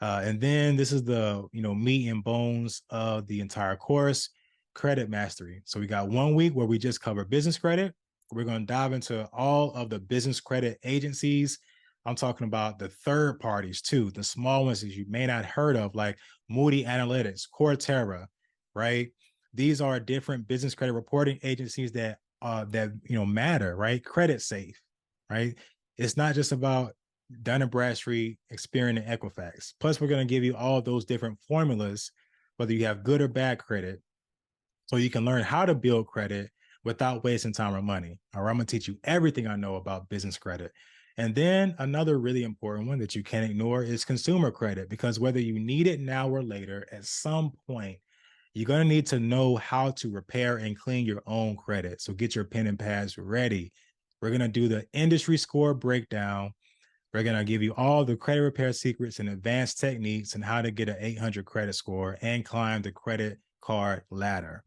And then this is the meat and bones of the entire course, credit mastery. So we got 1 week where we just cover business credit. We're going to dive into all of the business credit agencies. I'm talking about the third parties too, the small ones that you may not heard of, like Moody Analytics, Cortera, right? These are different business credit reporting agencies that matter, right? Credit Safe, right? It's not just about Dun & Bradstreet, Experian, and Equifax. Plus, we're going to give you all those different formulas, whether you have good or bad credit, so you can learn how to build credit without wasting time or money. All right, I'm going to teach you everything I know about business credit. And then another really important one that you can't ignore is consumer credit, because whether you need it now or later, at some point, you're going to need to know how to repair and clean your own credit. So get your pen and pads ready. We're going to do the industry score breakdown. We're going to give you all the credit repair secrets and advanced techniques and how to get an 800 credit score and climb the credit card ladder.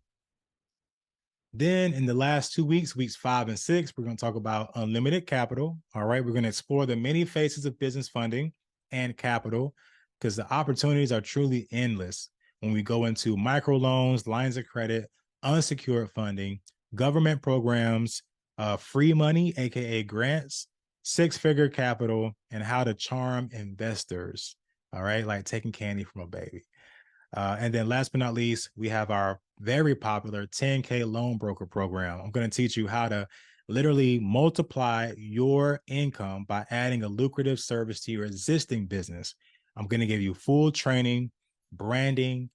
Then in the last 2 weeks, weeks 5 and 6, we're going to talk about unlimited capital. All right. We're going to explore the many faces of business funding and capital, because the opportunities are truly endless when we go into microloans, lines of credit, unsecured funding, government programs, free money, AKA grants, six-figure capital, and how to charm investors. All right. Like taking candy from a baby. And then last but not least, we have our very popular 10K loan broker program. I'm going to teach you how to literally multiply your income by adding a lucrative service to your existing business. I'm going to give you full training, branding,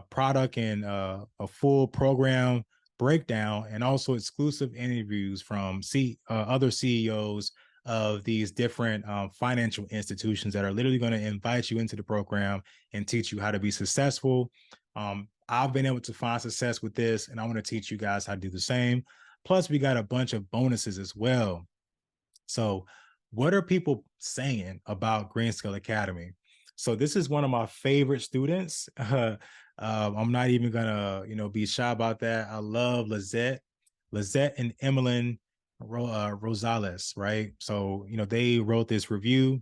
product, and a full program breakdown, and also exclusive interviews from other CEOs of these different financial institutions that are literally going to invite you into the program and teach you how to be successful. I've been able to find success with this, and I want to teach you guys how to do the same. Plus, we got a bunch of bonuses as well. So, what are people saying about Greenscale Academy? So, this is one of my favorite students. I'm not even gonna, be shy about that. I love Lizette and Emmeline Rosales, right? So, they wrote this review.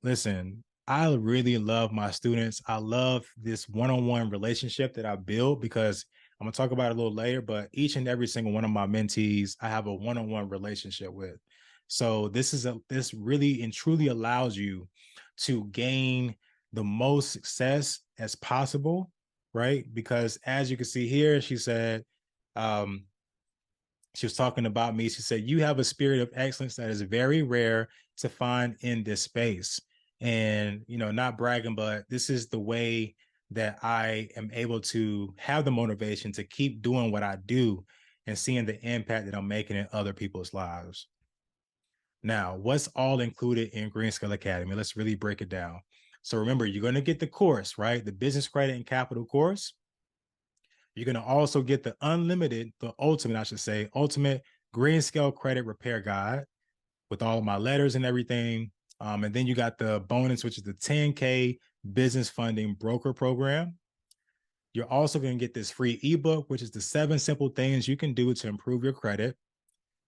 Listen, I really love my students. I love this one-on-one relationship that I build, because I'm gonna talk about it a little later, but each and every single one of my mentees, I have a one-on-one relationship with. So this really and truly allows you to gain the most success as possible, right? Because as you can see here, she said, um, she was talking about me. She said, "You have a spirit of excellence that is very rare to find in this space." And, not bragging, but this is the way that I am able to have the motivation to keep doing what I do and seeing the impact that I'm making in other people's lives. Now, what's all included in Greenscale Academy? Let's really break it down. So remember, you're going to get the course, right? The business credit and capital course. You're going to also get the ultimate Greenscale credit repair guide with all of my letters and everything. And then you got the bonus, which is the 10K business funding broker program. You're also going to get this free ebook, which is the 7 simple things you can do to improve your credit.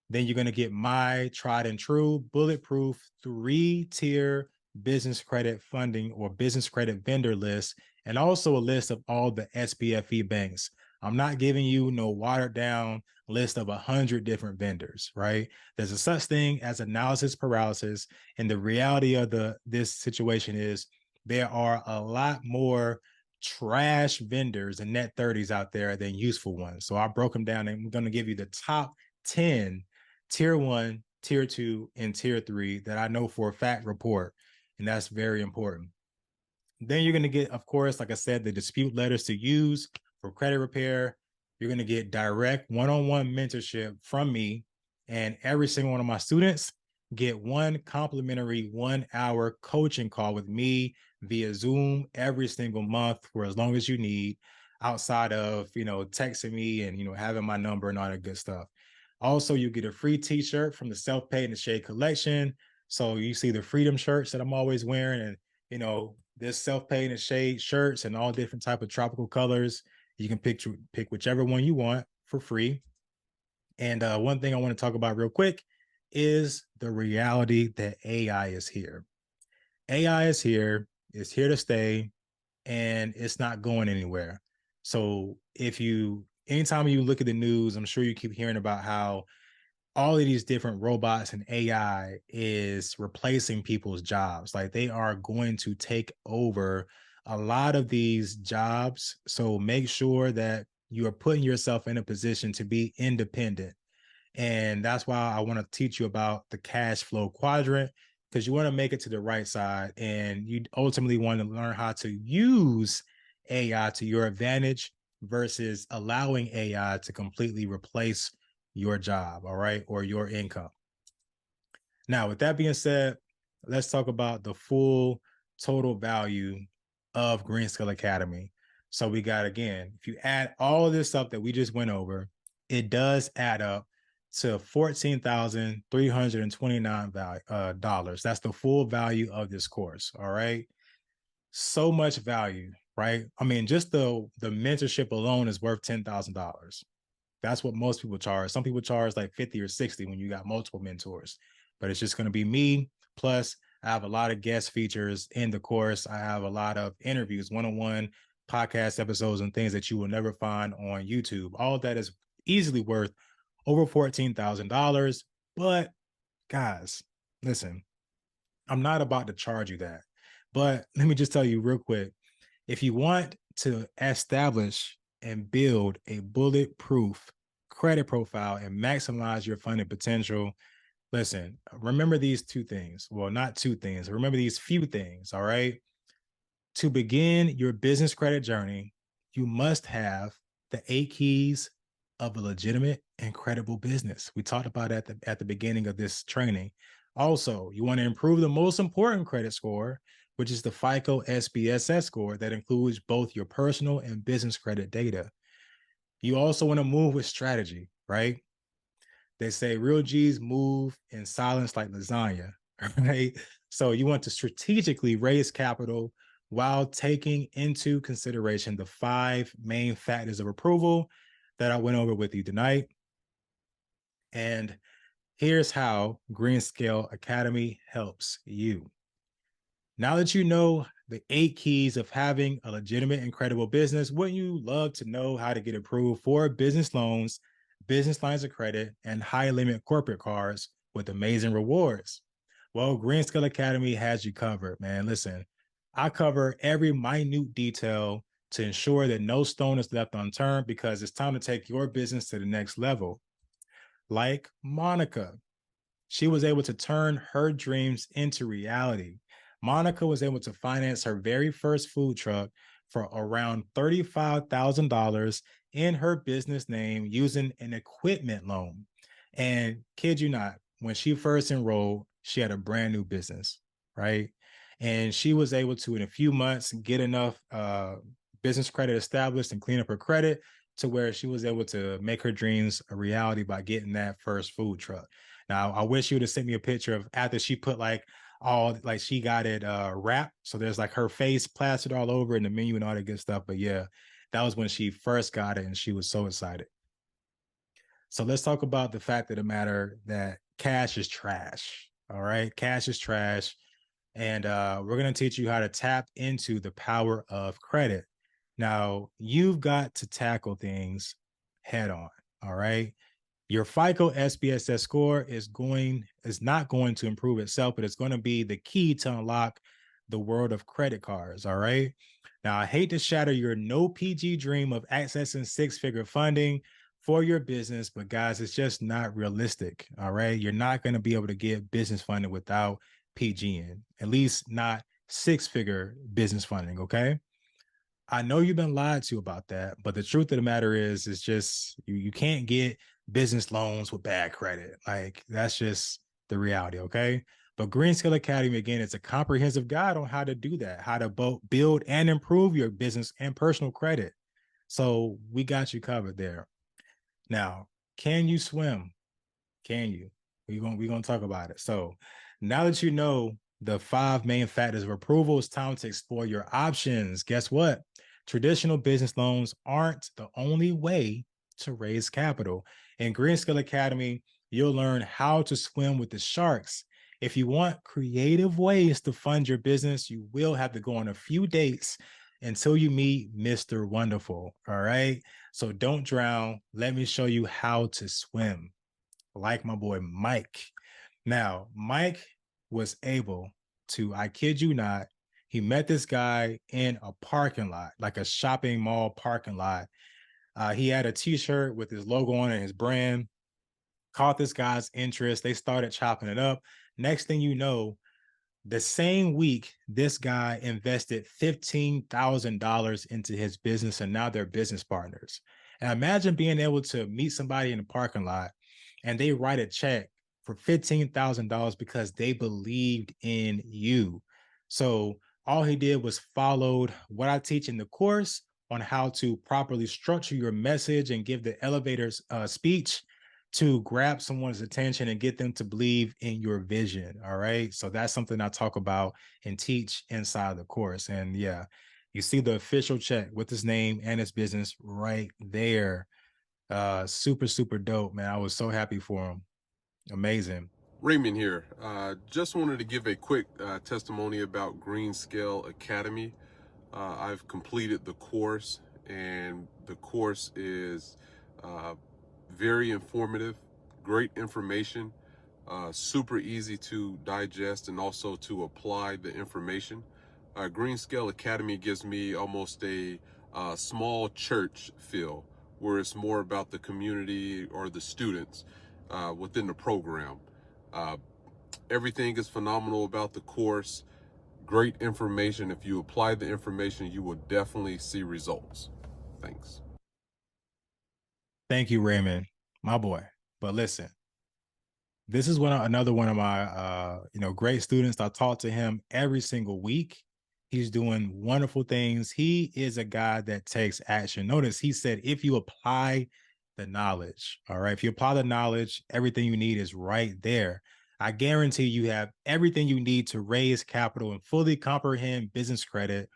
Then you're going to get my tried and true bulletproof 3-tier business credit funding or business credit vendor list, and also a list of all the SBFE banks. I'm not giving you no watered down list of 100 different vendors, right? There's a such thing as analysis paralysis. And the reality of this situation is there are a lot more trash vendors and net 30s out there than useful ones. So I broke them down, and I'm going to give you the top 10 tier 1, tier 2, and tier 3 that I know for a fact report. And that's very important. Then you're going to get, of course, like I said, the dispute letters to use for credit repair. You're going to get direct one-on-one mentorship from me And every single one of my students get one complimentary 1 hour coaching call with me via Zoom every single month for as long as you need, outside of, texting me and, having my number and all that good stuff. Also, you get a free t-shirt from the Self-Pay in the Shade collection. So you see the freedom shirts that I'm always wearing, and this Self-Pay in the Shade shirts and all different type of tropical colors. You can pick whichever one you want for free. And one thing I want to talk about real quick is the reality that AI is here. AI is here, it's here to stay, and it's not going anywhere. So anytime you look at the news, I'm sure you keep hearing about how all of these different robots and AI is replacing people's jobs. Like, they are going to take over a lot of these jobs. So make sure that you are putting yourself in a position to be independent. And that's why I want to teach you about the cash flow quadrant, because you want to make it to the right side, and you ultimately want to learn how to use AI to your advantage versus allowing AI to completely replace your job, all right, or your income. Now, with that being said, let's talk about the full total value of Greenscale Academy. So we got, again, if you add all of this up that we just went over, it does add up to $14,329 dollars. That's the full value of this course. All right. So much value, right? I mean, just the mentorship alone is worth $10,000. That's what most people charge. Some people charge like 50 or 60 when you got multiple mentors, but it's just going to be me. Plus, I have a lot of guest features in the course. I have a lot of interviews, one-on-one podcast episodes, and things that you will never find on YouTube. All of that is easily worth over $14,000. But guys, listen, I'm not about to charge you that. But let me just tell you real quick, if you want to establish and build a bulletproof credit profile and maximize your funding potential, listen, remember these two things. Well, not two things. Remember these few things, all right? To begin your business credit journey, you must have the 8 keys of a legitimate and credible business. We talked about that at the beginning of this training. Also, you want to improve the most important credit score, which is the FICO SBSS score that includes both your personal and business credit data. You also want to move with strategy, right? They say real G's move in silence like lasagna, right? So you want to strategically raise capital while taking into consideration the 5 main factors of approval that I went over with you tonight. And here's how Greenscale Academy helps you. Now that you know the 8 keys of having a legitimate and credible business, wouldn't you love to know how to get approved for business loans, business lines of credit, and high limit corporate cards with amazing rewards? Well, Greenscale Academy has you covered, man. Listen, I cover every minute detail to ensure that no stone is left unturned, because it's time to take your business to the next level. Like Monica, she was able to turn her dreams into reality. Monica was able to finance her very first food truck for around $35,000 in her business name using an equipment loan. And kid you not, when she first enrolled, she had a brand new business, right? And she was able to, in a few months, get enough business credit established and clean up her credit to where she was able to make her dreams a reality by getting that first food truck. Now, I wish you would have sent me a picture of after she put she got it wrapped. So there's like her face plastered all over in the menu and all that good stuff. But yeah, that was when she first got it and she was so excited. So let's talk about the fact of the matter that cash is trash. All right. Cash is trash. And we're going to teach you how to tap into the power of credit. Now, you've got to tackle things head on. All right. Your FICO SBSS score is not going to improve itself, but it's going to be the key to unlock the world of credit cards. All right. Now, I hate to shatter your no PG dream of accessing 6-figure funding for your business, but guys, it's just not realistic. All right. You're not going to be able to get business funding without PGing, at least not 6-figure business funding. Okay. I know you've been lied to about that, but the truth of the matter is just you can't get business loans with bad credit. Like that's just the reality. Okay. But Green Skill Academy, again, it's a comprehensive guide on how to do that, how to both build and improve your business and personal credit. So we got you covered there. Now, can you swim? Can you? We're gonna talk about it. So now that you know the 5 main factors of approval, it's time to explore your options. Guess what? Traditional business loans aren't the only way to raise capital. In Green Skill Academy, you'll learn how to swim with the sharks. If you want creative ways to fund your business, you will have to go on a few dates until you meet Mr. Wonderful. All right. So don't drown. Let me show you how to swim like my boy Mike. Now, Mike was able to, I kid you not, he met this guy in a parking lot, like a shopping mall parking lot. He had a t-shirt with his logo on it, his brand, caught this guy's interest. They started chopping it up. Next thing you know, the same week, this guy invested $15,000 into his business, and now they're business partners. And imagine being able to meet somebody in the parking lot and they write a check for $15,000 because they believed in you. So all he did was followed what I teach in the course on how to properly structure your message and give the elevator's speech to grab someone's attention and get them to believe in your vision. All right. So that's something I talk about and teach inside the course. And yeah, you see the official check with his name and his business right there. Super, super dope, man. I was so happy for him. Amazing. Raymond here. Just wanted to give a quick testimony about Green Scale Academy. I've completed the course, and the course is very informative, great information, super easy to digest and also to apply the information. Green Scale Academy gives me almost a small church feel, where it's more about the community or the students within the program. Uh, Everything is phenomenal about the course. Great information. If you apply the information, you will definitely see results. Thanks. Thank you, Raymond, my boy. But listen, this is another one of my great students. I talk to him every single week. He's doing wonderful things. He is a guy that takes action. Notice he said, if you apply the knowledge, all right, if you apply the knowledge, everything you need is right there. I guarantee you have everything you need to raise capital and fully comprehend business credit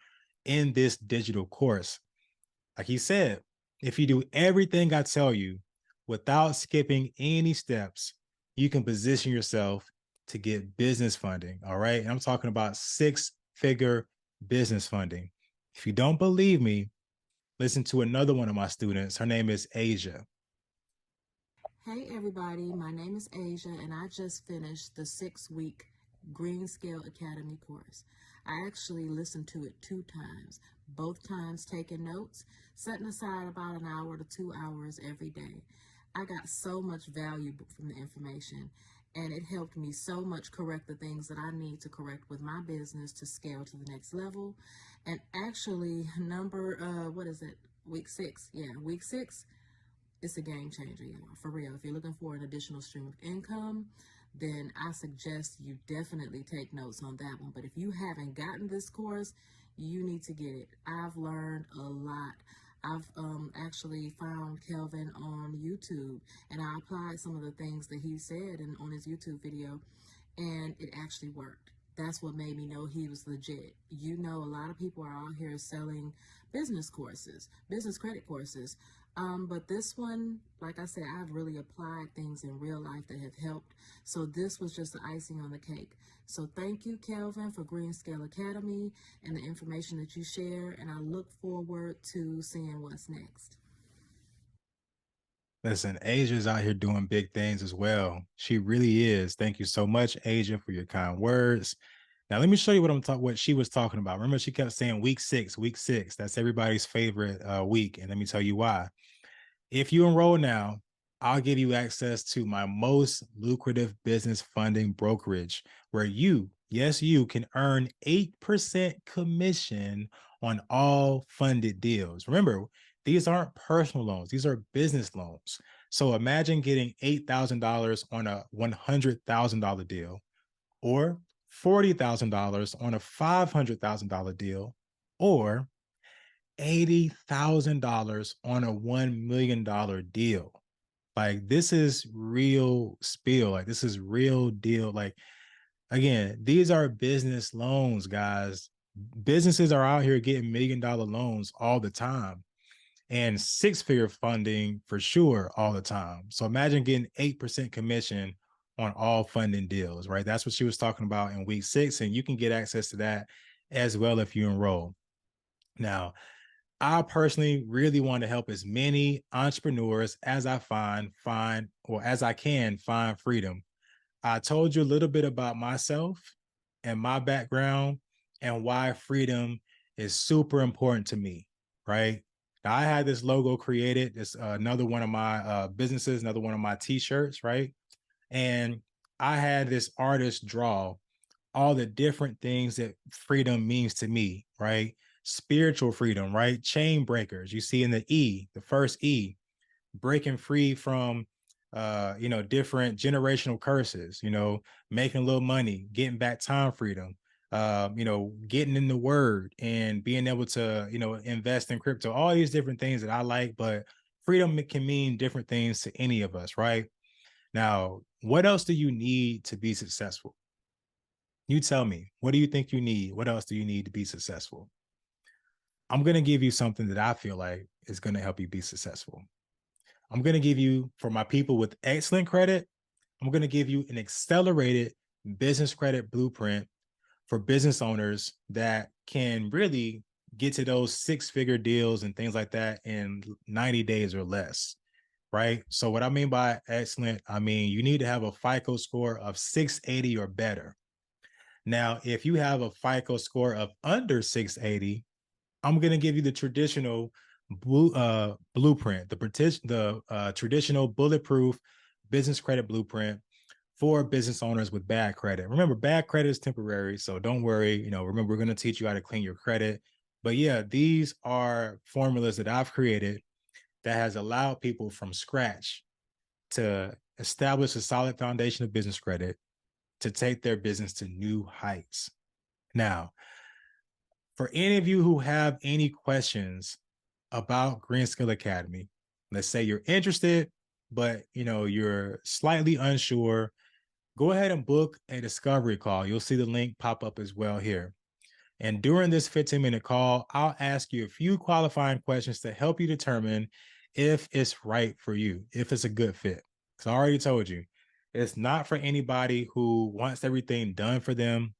in this digital course. Like he said, if you do everything I tell you without skipping any steps, you can position yourself to get business funding. All right. And I'm talking about 6-figure business funding. If you don't believe me, listen to another one of my students. Her name is Asia. Hey everybody, my name is Asia and I just finished the 6-week Green Scale Academy course. I actually listened to it 2 times, both times taking notes, setting aside about an hour to 2 hours every day. I got so much value from the information, and it helped me so much correct the things that I need to correct with my business to scale to the next level. And actually, week 6? Yeah, week 6. It's a game changer, y'all. For real. If you're looking for an additional stream of income, then I suggest you definitely take notes on that one. But if you haven't gotten this course, you need to get it. I've learned a lot. I've actually found Kelvin on YouTube, and I applied some of the things that he said on his YouTube video, and it actually worked. That's what made me know he was legit. You know, a lot of people are out here selling business courses, business credit courses. But this one, like I said, I've really applied things in real life that have helped. So this was just the icing on the cake. So thank you, Kelvin, for Green Scale Academy and the information that you share. And I look forward to seeing what's next. Listen, Asia's out here doing big things as well. She really is. Thank you so much, Asia, for your kind words. Now, let me show you what she was talking about. Remember, she kept saying week 6, week 6. That's everybody's favorite week. And let me tell you why. If you enroll now, I'll give you access to my most lucrative business funding brokerage, where you, yes, you can earn 8% commission on all funded deals. Remember, these aren't personal loans, these are business loans. So imagine getting $8,000 on a $100,000 deal, or $40,000 on a $500,000 deal, or $80,000 on a $1 million deal. Like, this is real spiel. Like, this is real deal. Like, again, these are business loans, guys. Businesses are out here getting $1 million loans all the time, and six-figure funding for sure all the time. So imagine getting 8% commission on all funding deals, right? That's what she was talking about in week 6, and you can get access to that as well if you enroll. Now, I personally really want to help as many entrepreneurs as I as I can find freedom. I told you a little bit about myself and my background and why freedom is super important to me, right? Now, I had this logo created. It's another one of my businesses, another one of my t-shirts, right? And I had this artist draw all the different things that freedom means to me, right? Spiritual freedom, right? Chain breakers. You see in the E, the first E, breaking free from different generational curses, making a little money, getting back time freedom, getting in the word and being able to, invest in crypto, all these different things that I like, but freedom can mean different things to any of us, right? Now, what else do you need to be successful? You tell me, what do you think you need? What else do you need to be successful? I'm going to give you something that I feel like is going to help you be successful. I'm going to give you, for my people with excellent credit, I'm going to give you an accelerated business credit blueprint for business owners that can really get to those six-figure deals and things like that in 90 days or less, right? So what I mean by excellent, I mean, you need to have a FICO score of 680 or better. Now, if you have a FICO score of under 680, I'm going to give you the traditional blueprint, the traditional bulletproof business credit blueprint for business owners with bad credit. Remember, bad credit is temporary, so don't worry. Remember, we're going to teach you how to clean your credit. But yeah, these are formulas that I've created that has allowed people from scratch to establish a solid foundation of business credit to take their business to new heights. Now, for any of you who have any questions about Green Skill Academy, let's say you're interested, but you're slightly unsure, go ahead and book a discovery call. You'll see the link pop up as well here. And during this 15-minute call, I'll ask you a few qualifying questions to help you determine if it's right for you, if it's a good fit. Because I already told you, it's not for anybody who wants everything done for them.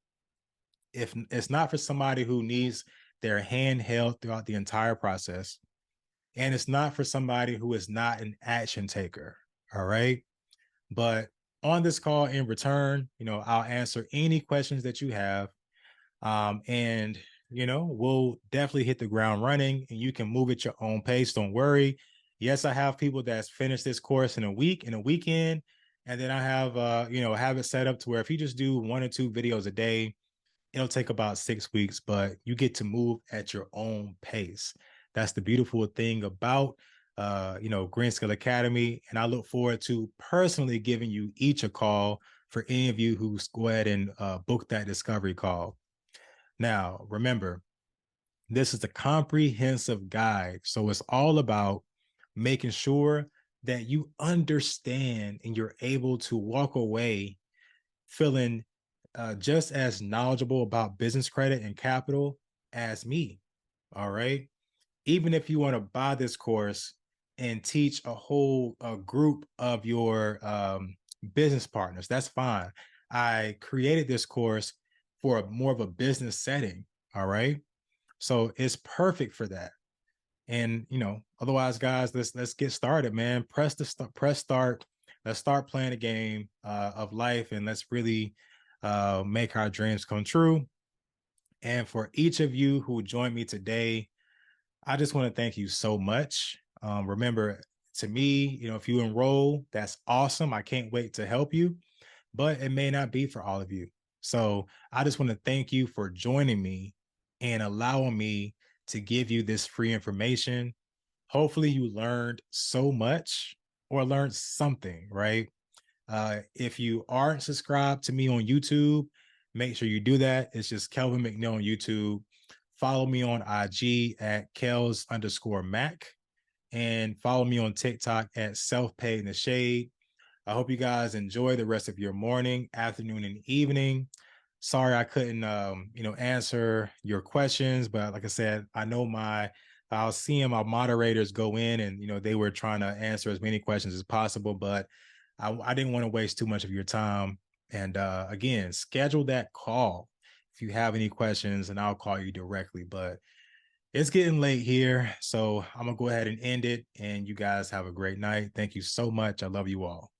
If it's not for somebody who needs their hand held throughout the entire process, and it's not for somebody who is not an action taker. All right. But on this call in return, I'll answer any questions that you have. And we'll definitely hit the ground running, and you can move at your own pace. Don't worry. Yes, I have people that's finished this course in a weekend. And then I have have it set up to where if you just do 1 or 2 videos a day, it'll take about 6 weeks, but you get to move at your own pace. That's the beautiful thing about Green Skill Academy. And I look forward to personally giving you each a call for any of you who go ahead and book that discovery call. Now, remember, this is a comprehensive guide. So it's all about making sure that you understand and you're able to walk away feeling just as knowledgeable about business credit and capital as me. All right. Even if you want to buy this course and teach a whole group of your business partners, that's fine. I created this course for more of a business setting. All right. So it's perfect for that. And otherwise, guys, let's get started, man. Press start. Let's start playing a game of life, and let's really make our dreams come true. And for each of you who joined me today, I just want to thank you so much. Remember, to me, if you enroll, that's awesome. I can't wait to help you, but it may not be for all of you. So I just want to thank you for joining me and allowing me to give you this free information. Hopefully you learned so much, or learned something, right? If you aren't subscribed to me on YouTube, make sure you do that. It's just Kelvin McNeil on YouTube. Follow me on IG at Kels_Mac and follow me on TikTok at Self-Paid in the Shade. I hope you guys enjoy the rest of your morning, afternoon, and evening. Sorry I couldn't answer your questions, but like I said, I was seeing my moderators go in and they were trying to answer as many questions as possible, but I didn't want to waste too much of your time. And again, schedule that call if you have any questions, and I'll call you directly. But it's getting late here, so I'm gonna go ahead and end it. And you guys have a great night. Thank you so much. I love you all.